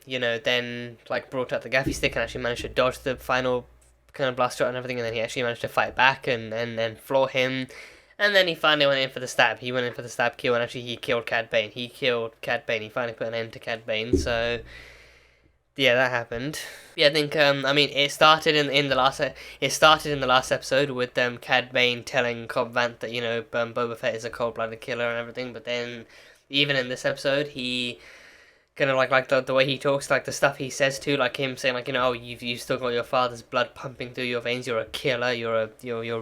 then like brought out the gaffy stick and actually managed to dodge the final kind of blast shot and everything, and then he actually managed to fight back and floor him, and then he finally went in for the stab. He went in for the stab kill, and actually he killed Cad Bane. He finally put an end to Cad Bane. So yeah, that happened. Yeah, I think I mean it started in the last episode with Cad Bane telling Cobb Vanth that Boba Fett is a cold-blooded killer and everything, but then even in this episode he kind of like the way he talks, like the stuff he says too, like him saying like oh you've still got your father's blood pumping through your veins, you're a killer, you're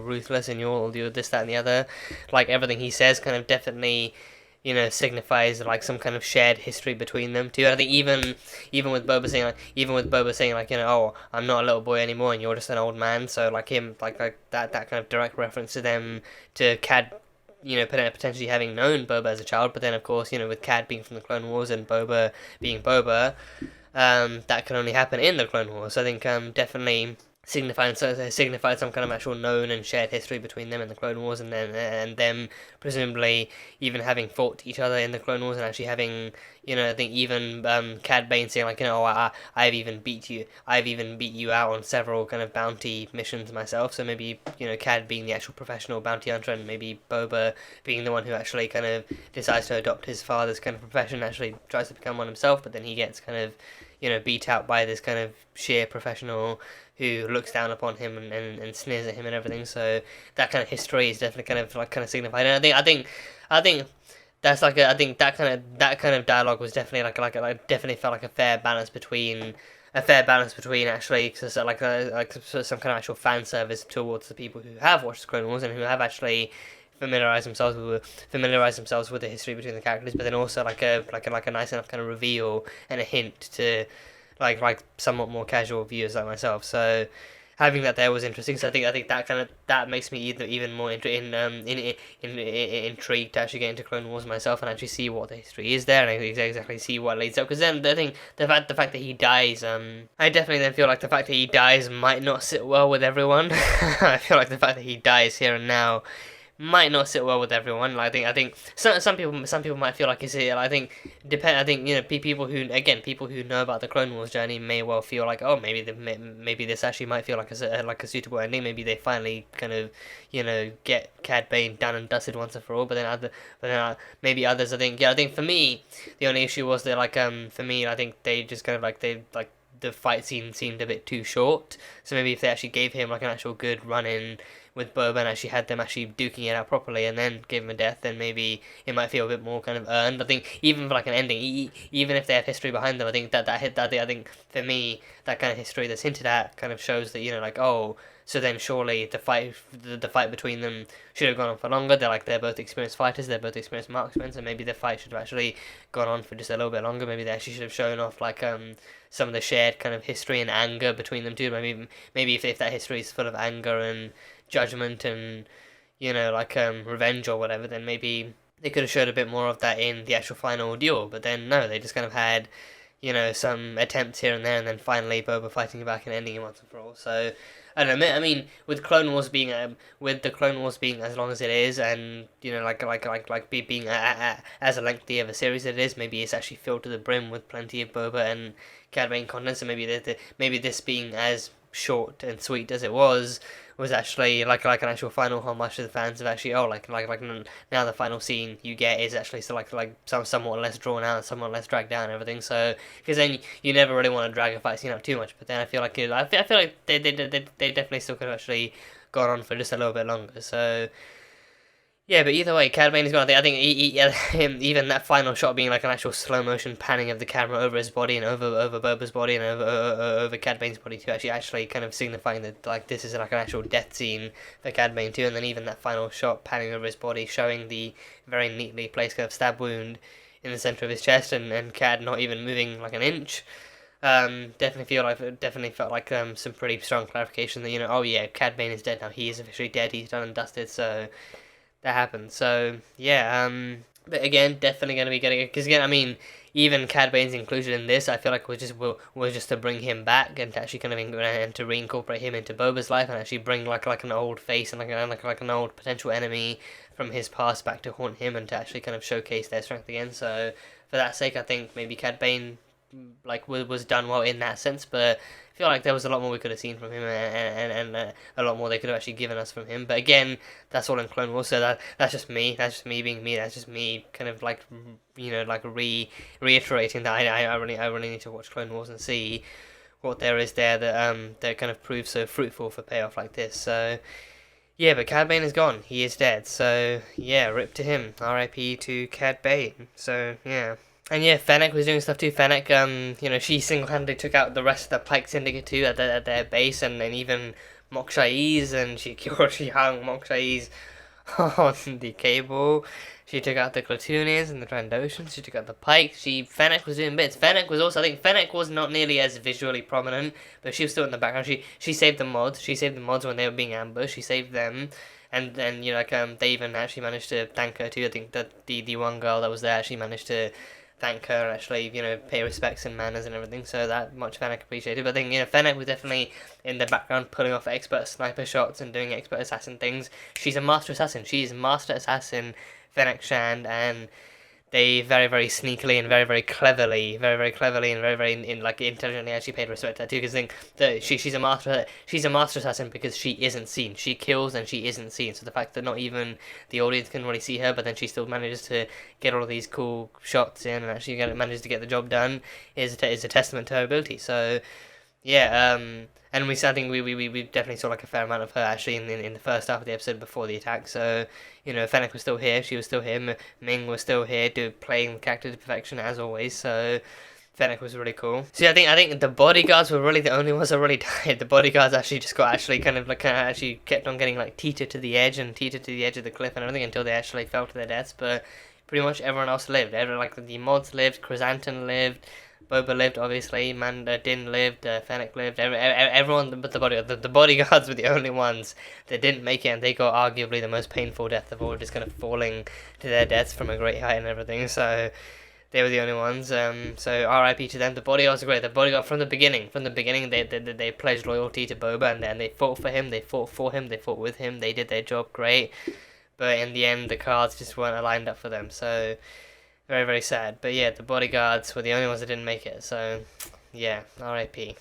ruthless, and you're this, that, and the other. Like everything he says kind of definitely signifies like some kind of shared history between them too. And I think even with Boba saying like oh I'm not a little boy anymore and you're just an old man, so like him like that kind of direct reference to them, to Cad potentially having known Boba as a child, but then of course with Cad being from the Clone Wars and Boba being Boba, that can only happen in the Clone Wars. So I think definitely signified some kind of actual known and shared history between them and the Clone Wars, and them presumably even having fought each other in the Clone Wars, and actually having I think even Cad Bane saying like I've even beat you out on several kind of bounty missions myself. So maybe Cad being the actual professional bounty hunter, and maybe Boba being the one who actually kind of decides to adopt his father's kind of profession, actually tries to become one himself, but then he gets kind of beat out by this kind of sheer professional who looks down upon him and sneers at him and everything. So that kind of history is definitely kind of signified. And I think that's like I think that kind of dialogue was definitely like definitely felt like a fair balance between actually like some kind of actual fan service towards the people who have watched the Clone Wars and who have actually familiarized themselves with the history between the characters, but then also like a nice enough kind of reveal and a hint to like somewhat more casual viewers like myself. So having that there was interesting. So I think that makes me even more intrigued to actually get into Clone Wars myself and actually see what the history is there and exactly see what leads up. Because then I think the fact that he dies, I definitely then feel like the fact that he dies might not sit well with everyone. I feel like the fact that he dies here and now might not sit well with everyone. Like, I think some people might feel like it's it. I think people who know about the Clone Wars journey may well feel like maybe this actually might feel like a suitable ending. Maybe they finally kind of get Cad Bane done and dusted once and for all. But then maybe others. I think for me the only issue was that for me I think they just kind of the fight scene seemed a bit too short. So maybe if they actually gave him like an actual good run in with Boba and actually had them actually duking it out properly and then gave him a death, then maybe it might feel a bit more kind of earned. I think even for like an ending, even if they have history behind them, I think I think for me that kind of history that's hinted at kind of shows that so then surely the fight between them should have gone on for longer. They're both experienced fighters, they're both experienced marksmen, so maybe the fight should have actually gone on for just a little bit longer. Maybe they actually should have shown off some of the shared kind of history and anger between them too. Maybe if that history is full of anger and judgment and revenge or whatever, then maybe they could have showed a bit more of that in the actual final duel. But then no, they just kind of had some attempts here and there, and then finally Boba fighting back and ending it once and for all. So I don't know. I mean, with the Clone Wars being as long as it is, and being as a lengthy of a series as it is, maybe it's actually filled to the brim with plenty of Boba and Cad Bane content. So maybe this being as short and sweet as it was actually like an actual final homage to the fans of actually now the final scene you get is actually somewhat less drawn out, somewhat less dragged down and everything. So because then you never really want to drag a fight scene out too much, but then I feel like they definitely still could have actually gone on for just a little bit longer. So Yeah, but either way, Cad Bane is gone. I think even that final shot being like an actual slow motion panning of the camera over his body and over Boba's body and over Cad Bane's body too, actually kind of signifying that like this is like an actual death scene for Cad Bane too. And then even that final shot panning over his body, showing the very neatly placed kind of stab wound in the center of his chest, and Cad not even moving like an inch. Definitely felt like some pretty strong clarification that, you know, oh yeah, Cad Bane is dead now. He is officially dead. He's done and dusted. So that happened. So yeah, but again, definitely going to be getting it, because again, I mean, even Cad Bane's inclusion in this, I feel like was just to bring him back and to actually kind of and to reincorporate him into Boba's life and actually bring like an old face and like an old potential enemy from his past back to haunt him and to actually kind of showcase their strength again. So for that sake, I think maybe Cad Bane like was done well in that sense, but I feel like there was a lot more we could have seen from him, and a lot more they could have actually given us from him. But again, that's all in Clone Wars, so that's just me. That's just me being me. That's just me kind of like, you know, like reiterating that I really need to watch Clone Wars and see what there is there that kind of proves so fruitful for payoff like this. So yeah, but Cad Bane is gone. He is dead. So yeah, rip to him. R.I.P. to Cad Bane. So yeah. And yeah, Fennec was doing stuff too. Fennec, you know, she single-handedly took out the rest of the Pike Syndicate too at their base, and even Mok Shaiz, and she hung Mok Shaiz on the cable. She took out the Klatooinians and the Trandoshans. She took out the Pike. Fennec was doing bits. Fennec was also, I think Fennec was not nearly as visually prominent, but she was still in the background. She saved the mods. She saved the mods when they were being ambushed. She saved them. And then, you know, like, they even actually managed to thank her too. I think that the one girl that was there, she managed to thank her and actually, you know, pay respects and manners and everything, so that much Fennec appreciated. But I think, you know, Fennec was definitely in the background pulling off expert sniper shots and doing expert assassin things. She's a master assassin. She's master assassin Fennec Shand, and they very, very sneakily and very, very cleverly and very, very like intelligently actually paid respect to her too, because I think that she's a master assassin because she isn't seen. She kills and she isn't seen. So the fact that not even the audience can really see her, but then she still manages to get all of these cool shots in and actually manages to get the job done is a testament to her ability. So yeah, and I think we definitely saw like a fair amount of her actually in the first half of the episode before the attack. So, you know, Fennec was still here, she was still here, Ming was still here, playing the character to perfection as always. So Fennec was really cool. So yeah, I think the bodyguards were really the only ones that really died. The bodyguards actually just got actually kept on getting like teetered to the edge of the cliff and everything until they actually fell to their deaths. But pretty much everyone else lived. Like the mods lived, Chrysanthemum lived, Boba lived, obviously. Din lived. Fennec lived. Everyone but the bodyguards were the only ones that didn't make it, and they got arguably the most painful death of all, just kind of falling to their deaths from a great height and everything. So they were the only ones. So R.I.P. to them. The bodyguards were great. The bodyguard from the beginning, they pledged loyalty to Boba, and they fought for him. They fought for him. They fought with him. They did their job great. But in the end, the cards just weren't aligned up for them. So very, very sad. But yeah, the bodyguards were the only ones that didn't make it. So yeah, R.I.P.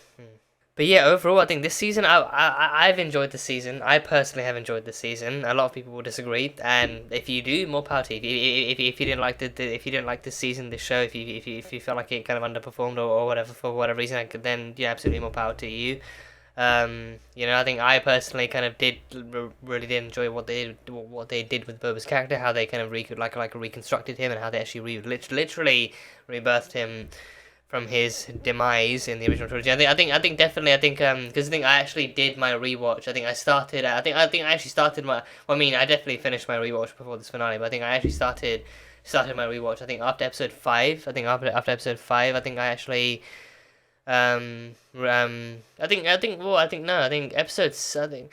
But yeah, overall, I think this season, I've enjoyed the season. I personally have enjoyed the season. A lot of people will disagree, and if you do, more power to you. If you didn't like if you didn't like this season, this show, if you felt like it kind of underperformed or whatever for whatever reason, then yeah, absolutely more power to you. You know, I think I personally kind of really did enjoy what they did with Boba's character, how they kind of reconstructed him, and how they actually literally rebirthed him from his demise in the original trilogy. I think because I actually did my rewatch. I actually started my. Well, I mean, I definitely finished my rewatch before this finale, but I think I actually started my rewatch. I think after episode 5. I think after episode 5, I think I actually. I think episode 6. I think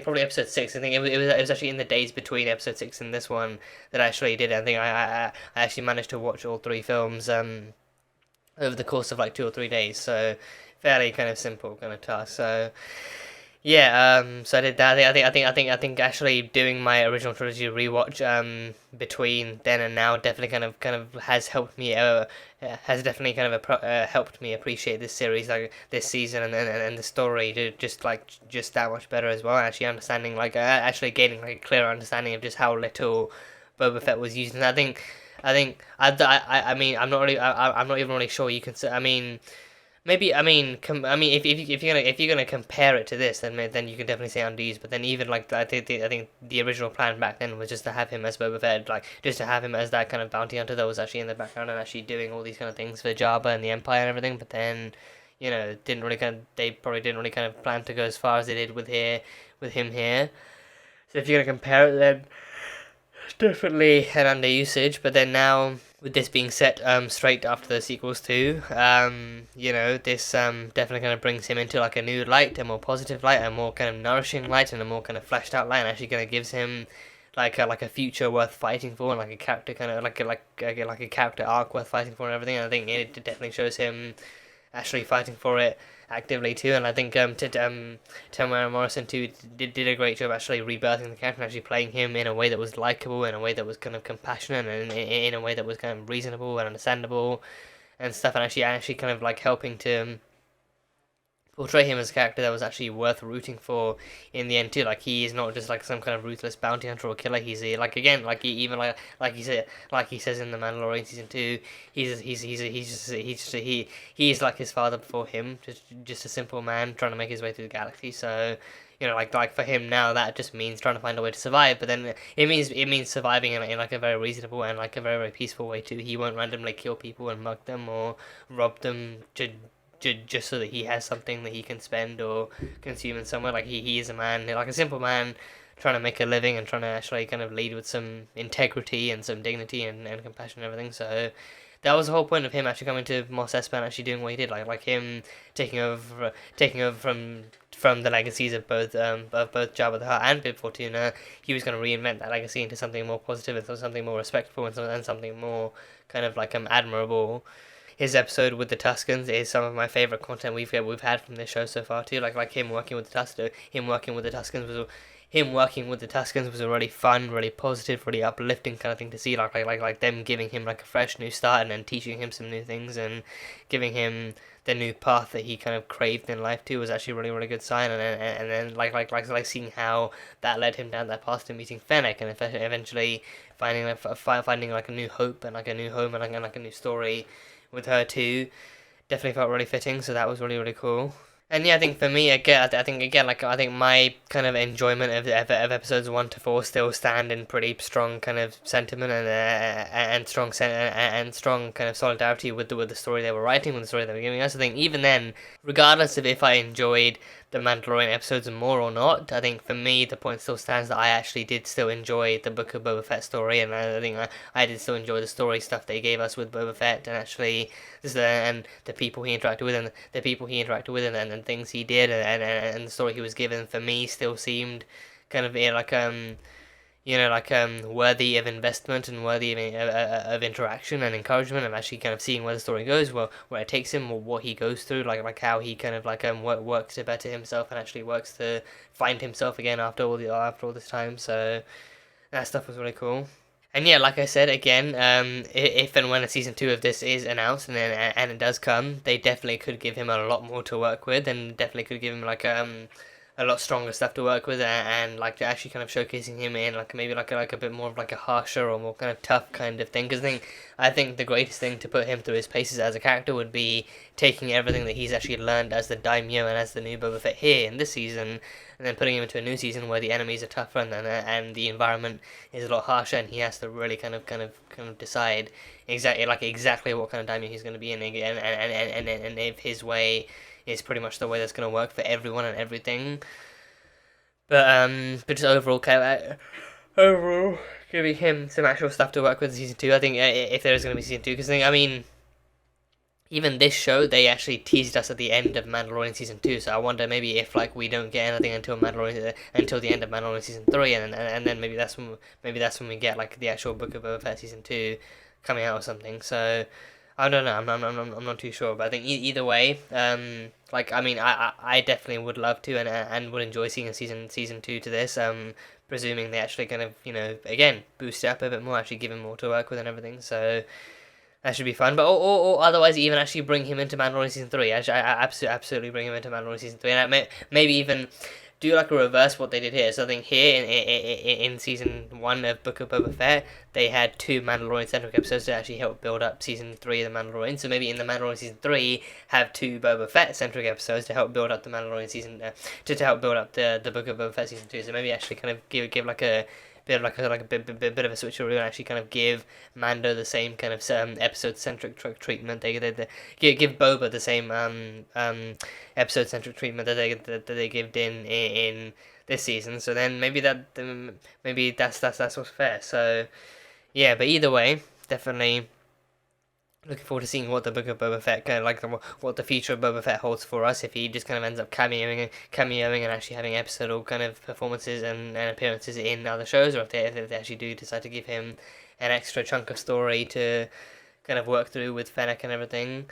probably episode 6. I think it was actually in the days between episode 6 and this one that I actually did. I think I actually managed to watch all 3 films over the course of like 2 or 3 days. So fairly kind of simple kind of task. So yeah, so I did that. I think actually doing my original trilogy rewatch between then and now definitely kind of has helped me helped me appreciate this series, like this season and the story just that much better as well. Actually understanding actually gaining like a clearer understanding of just how little Boba Fett was used. And I mean I'm not even really sure you can say. I mean, maybe I mean if you're gonna compare it to this, then you can definitely say Undies. But then even like I think the original plan back then was just to have him as Boba Fett, like just to have him as that kind of bounty hunter that was actually in the background and actually doing all these kind of things for Jabba and the Empire and everything. But then, they probably didn't really kind of plan to go as far as they did with him here. So if you're gonna compare it, then definitely an underusage. But then now, with this being set straight after the sequels too, this definitely kind of brings him into like a new light, a more positive light, a more kind of nourishing light, and a more kind of fleshed out light. And actually kind of gives him like a future worth fighting for, and like a character kind of like a character arc worth fighting for, and everything. And I think it definitely shows him actually fighting for it actively too, and I think Tamara Morrison too did a great job actually rebirthing the character and actually playing him in a way that was likable, in a way that was kind of compassionate, and in a way that was kind of reasonable and understandable and stuff, and actually kind of like helping to portray him as a character that was actually worth rooting for in the end too. Like, he is not just like some kind of ruthless bounty hunter or killer. He's like he says in the Mandalorian season 2, he's like his father before him, just a simple man trying to make his way through the galaxy. So like for him now, that just means trying to find a way to survive. But then it means surviving in like a very reasonable and like a very, very peaceful way too. He won't randomly kill people and mug them or rob them just so that he has something that he can spend or consume in somewhere. Like he is a man, like a simple man, trying to make a living and trying to actually kind of lead with some integrity and some dignity and compassion and everything. So that was the whole point of him actually coming to Mos Espa and actually doing what he did, like him taking over from the legacies of both Jabba the Hutt and Bib Fortuna. He was going to reinvent that legacy into something more positive and something more respectful and something more kind of like admirable. His episode with the Tuskens is some of my favorite content we've had from this show so far too. Like him working with the Tuskens was a really fun, really positive, really uplifting kind of thing to see. Like them giving him like a fresh new start and then teaching him some new things and giving him the new path that he kind of craved in life too was actually a really, really good sign. And then like seeing how that led him down that path to meeting Fennec and eventually finding like a new hope and like a new home and like a new story with her too, definitely felt really fitting. So that was really, really cool. And yeah, I think for me, I think my kind of enjoyment of episodes 1 to 4 still stand in pretty strong kind of sentiment and strong kind of solidarity with the story they were writing, with the story they were giving us. I think even then, regardless of if I enjoyed the Mandalorian episodes more or not, I think for me the point still stands that I actually did still enjoy the Book of Boba Fett story, and I think I did still enjoy the story stuff they gave us with Boba Fett, and actually and the people he interacted with and things he did and the story he was given, for me still seemed kind of worthy of investment and worthy of interaction and encouragement, and actually kind of seeing where the story goes, where it takes him, or what he goes through, like how he kind of works to better himself and actually works to find himself again after all this time. So that stuff was really cool. And yeah, like I said again, if and when a season 2 of this is announced and it does come, they definitely could give him a lot more to work with, and definitely could give him a lot stronger stuff to work with, and like actually kind of showcasing him in maybe a bit more of a harsher or more kind of tough kind of thing. Because I think the greatest thing to put him through his paces as a character would be taking everything that he's actually learned as the Daimyo and as the new Boba Fett here in this season, and then putting him into a new season where the enemies are tougher and the environment is a lot harsher, and he has to really kind of decide exactly what kind of Daimyo he's going to be in, and if his way is pretty much the way that's going to work for everyone and everything. But just overall giving him some actual stuff to work with in season 2. I think if there is going to be season 2, because even this show, they actually teased us at the end of Mandalorian season 2. So I wonder maybe if we don't get anything until the end of Mandalorian season 3, and then maybe that's when we get the actual Book of Boba Fett season 2 coming out or something. So I don't know. I'm not too sure, but I think either way, I definitely would love to and would enjoy seeing a season 2 to this. Presuming they actually kind of again boost it up a bit more, actually give him more to work with and everything. So that should be fun. But or otherwise, even actually bring him into Mandalorian season 3. Actually, I absolutely bring him into Mandalorian season 3, and maybe even do like a reverse what they did here. So I think here in season 1 of Book of Boba Fett, they had 2 Mandalorian centric episodes to actually help build up season 3 of the Mandalorian. So maybe in the Mandalorian season 3, have 2 Boba Fett centric episodes to help build up the Mandalorian season to help build up the Book of Boba Fett season 2. So maybe actually kind of give like a bit of a bit of a switcheroo and actually kind of give Mando the same kind of episode centric treatment. They give Boba the same episode centric treatment that they give Din in this season. So then maybe that's what's fair. So yeah, but either way, definitely looking forward to seeing what the Book of Boba Fett kind of like what the future of Boba Fett holds for us. If he just kind of ends up cameoing and actually having episodal kind of performances and appearances in other shows, or if they actually do decide to give him an extra chunk of story to kind of work through with Fennec and everything.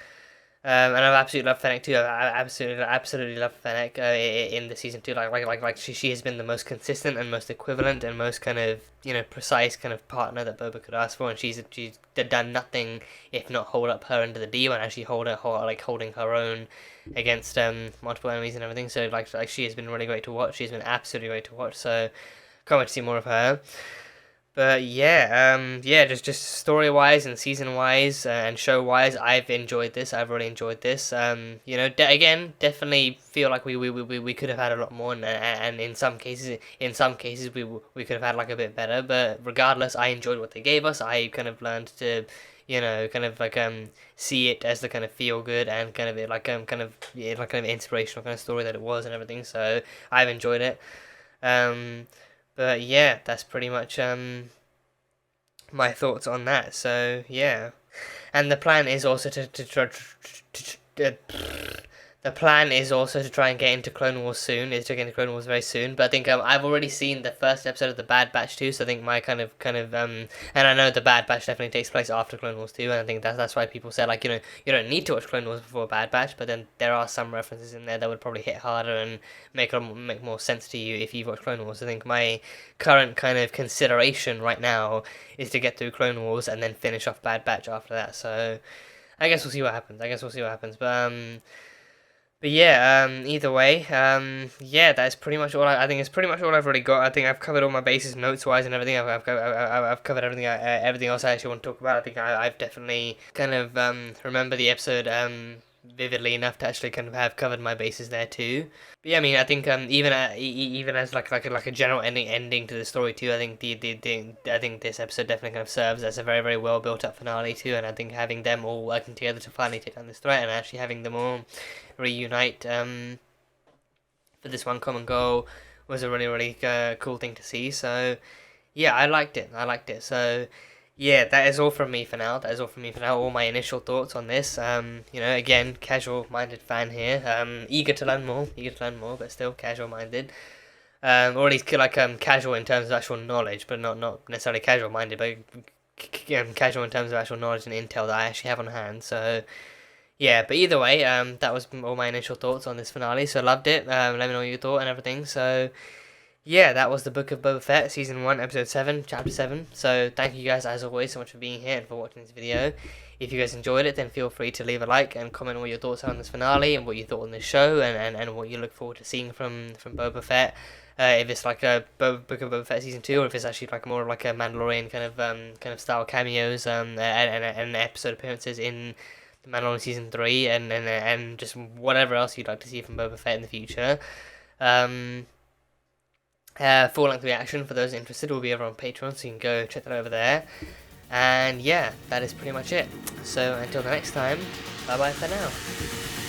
And I've absolutely loved Fennec too. I absolutely love Fennec in the season 2. Like she has been the most consistent and most equivalent and most kind of precise kind of partner that Boba could ask for, and she's done nothing if not hold up her end of the deal and actually holding her own against multiple enemies and everything. So like she has been really great to watch. She's been absolutely great to watch. So can't wait to see more of her. But yeah, just story-wise and season-wise and show-wise, I've enjoyed this. I've really enjoyed this. Again, definitely feel like we could have had a lot more, and in some cases we could have had like a bit better. But regardless, I enjoyed what they gave us. I kind of learned to, kind of like see it as the kind of feel good and kind of kind of inspirational kind of story that it was and everything. So I've enjoyed it. But yeah, that's pretty much my thoughts on that. So yeah, and the plan is also to try and get into Clone Wars soon. Is to get into Clone Wars very soon. But I think I've already seen the first episode of the Bad Batch too. So I think my kind of and I know the Bad Batch definitely takes place after Clone Wars too. And I think that's why people say like you don't need to watch Clone Wars before Bad Batch. But then there are some references in there that would probably hit harder and make more sense to you if you've watched Clone Wars. I think my current kind of consideration right now is to get through Clone Wars and then finish off Bad Batch after that. So I guess we'll see what happens. But yeah, either way, yeah, that's pretty much all. I think it's pretty much all I've already got. I think I've covered all my bases notes wise and everything. I've covered everything. Everything else I actually want to talk about. I think I've definitely kind of remember the episode vividly enough to actually kind of have covered my bases there too. But yeah, I mean, I think even as like a general ending to the story too, I think I think this episode definitely kind of serves as a very, very well built up finale too. And I think having them all working together to finally take down this threat and actually having them all reunite for this one common goal was a really, really cool thing to see. So yeah, I liked it. So yeah, that is all from me for now. All my initial thoughts on this. Again, casual-minded fan here. Eager to learn more, but still casual-minded. Or at least casual in terms of actual knowledge, but not necessarily casual-minded, but casual in terms of actual knowledge and intel that I actually have on hand. So yeah, but either way, that was all my initial thoughts on this finale. So loved it. Let me know what you thought and everything. So yeah, that was the Book of Boba Fett, Season 1, Episode 7, Chapter 7. So thank you guys, as always, so much for being here and for watching this video. If you guys enjoyed it, then feel free to leave a like and comment what your thoughts are on this finale and what you thought on this show and what you look forward to seeing from Boba Fett. If it's like a Book of Boba Fett Season 2, or if it's actually like more like a Mandalorian kind of style cameos and episode appearances in the Mandalorian Season 3 and just whatever else you'd like to see from Boba Fett in the future. Full-length reaction for those interested will be over on Patreon, so you can go check that over there. And yeah, that is pretty much it. So until the next time, bye bye for now.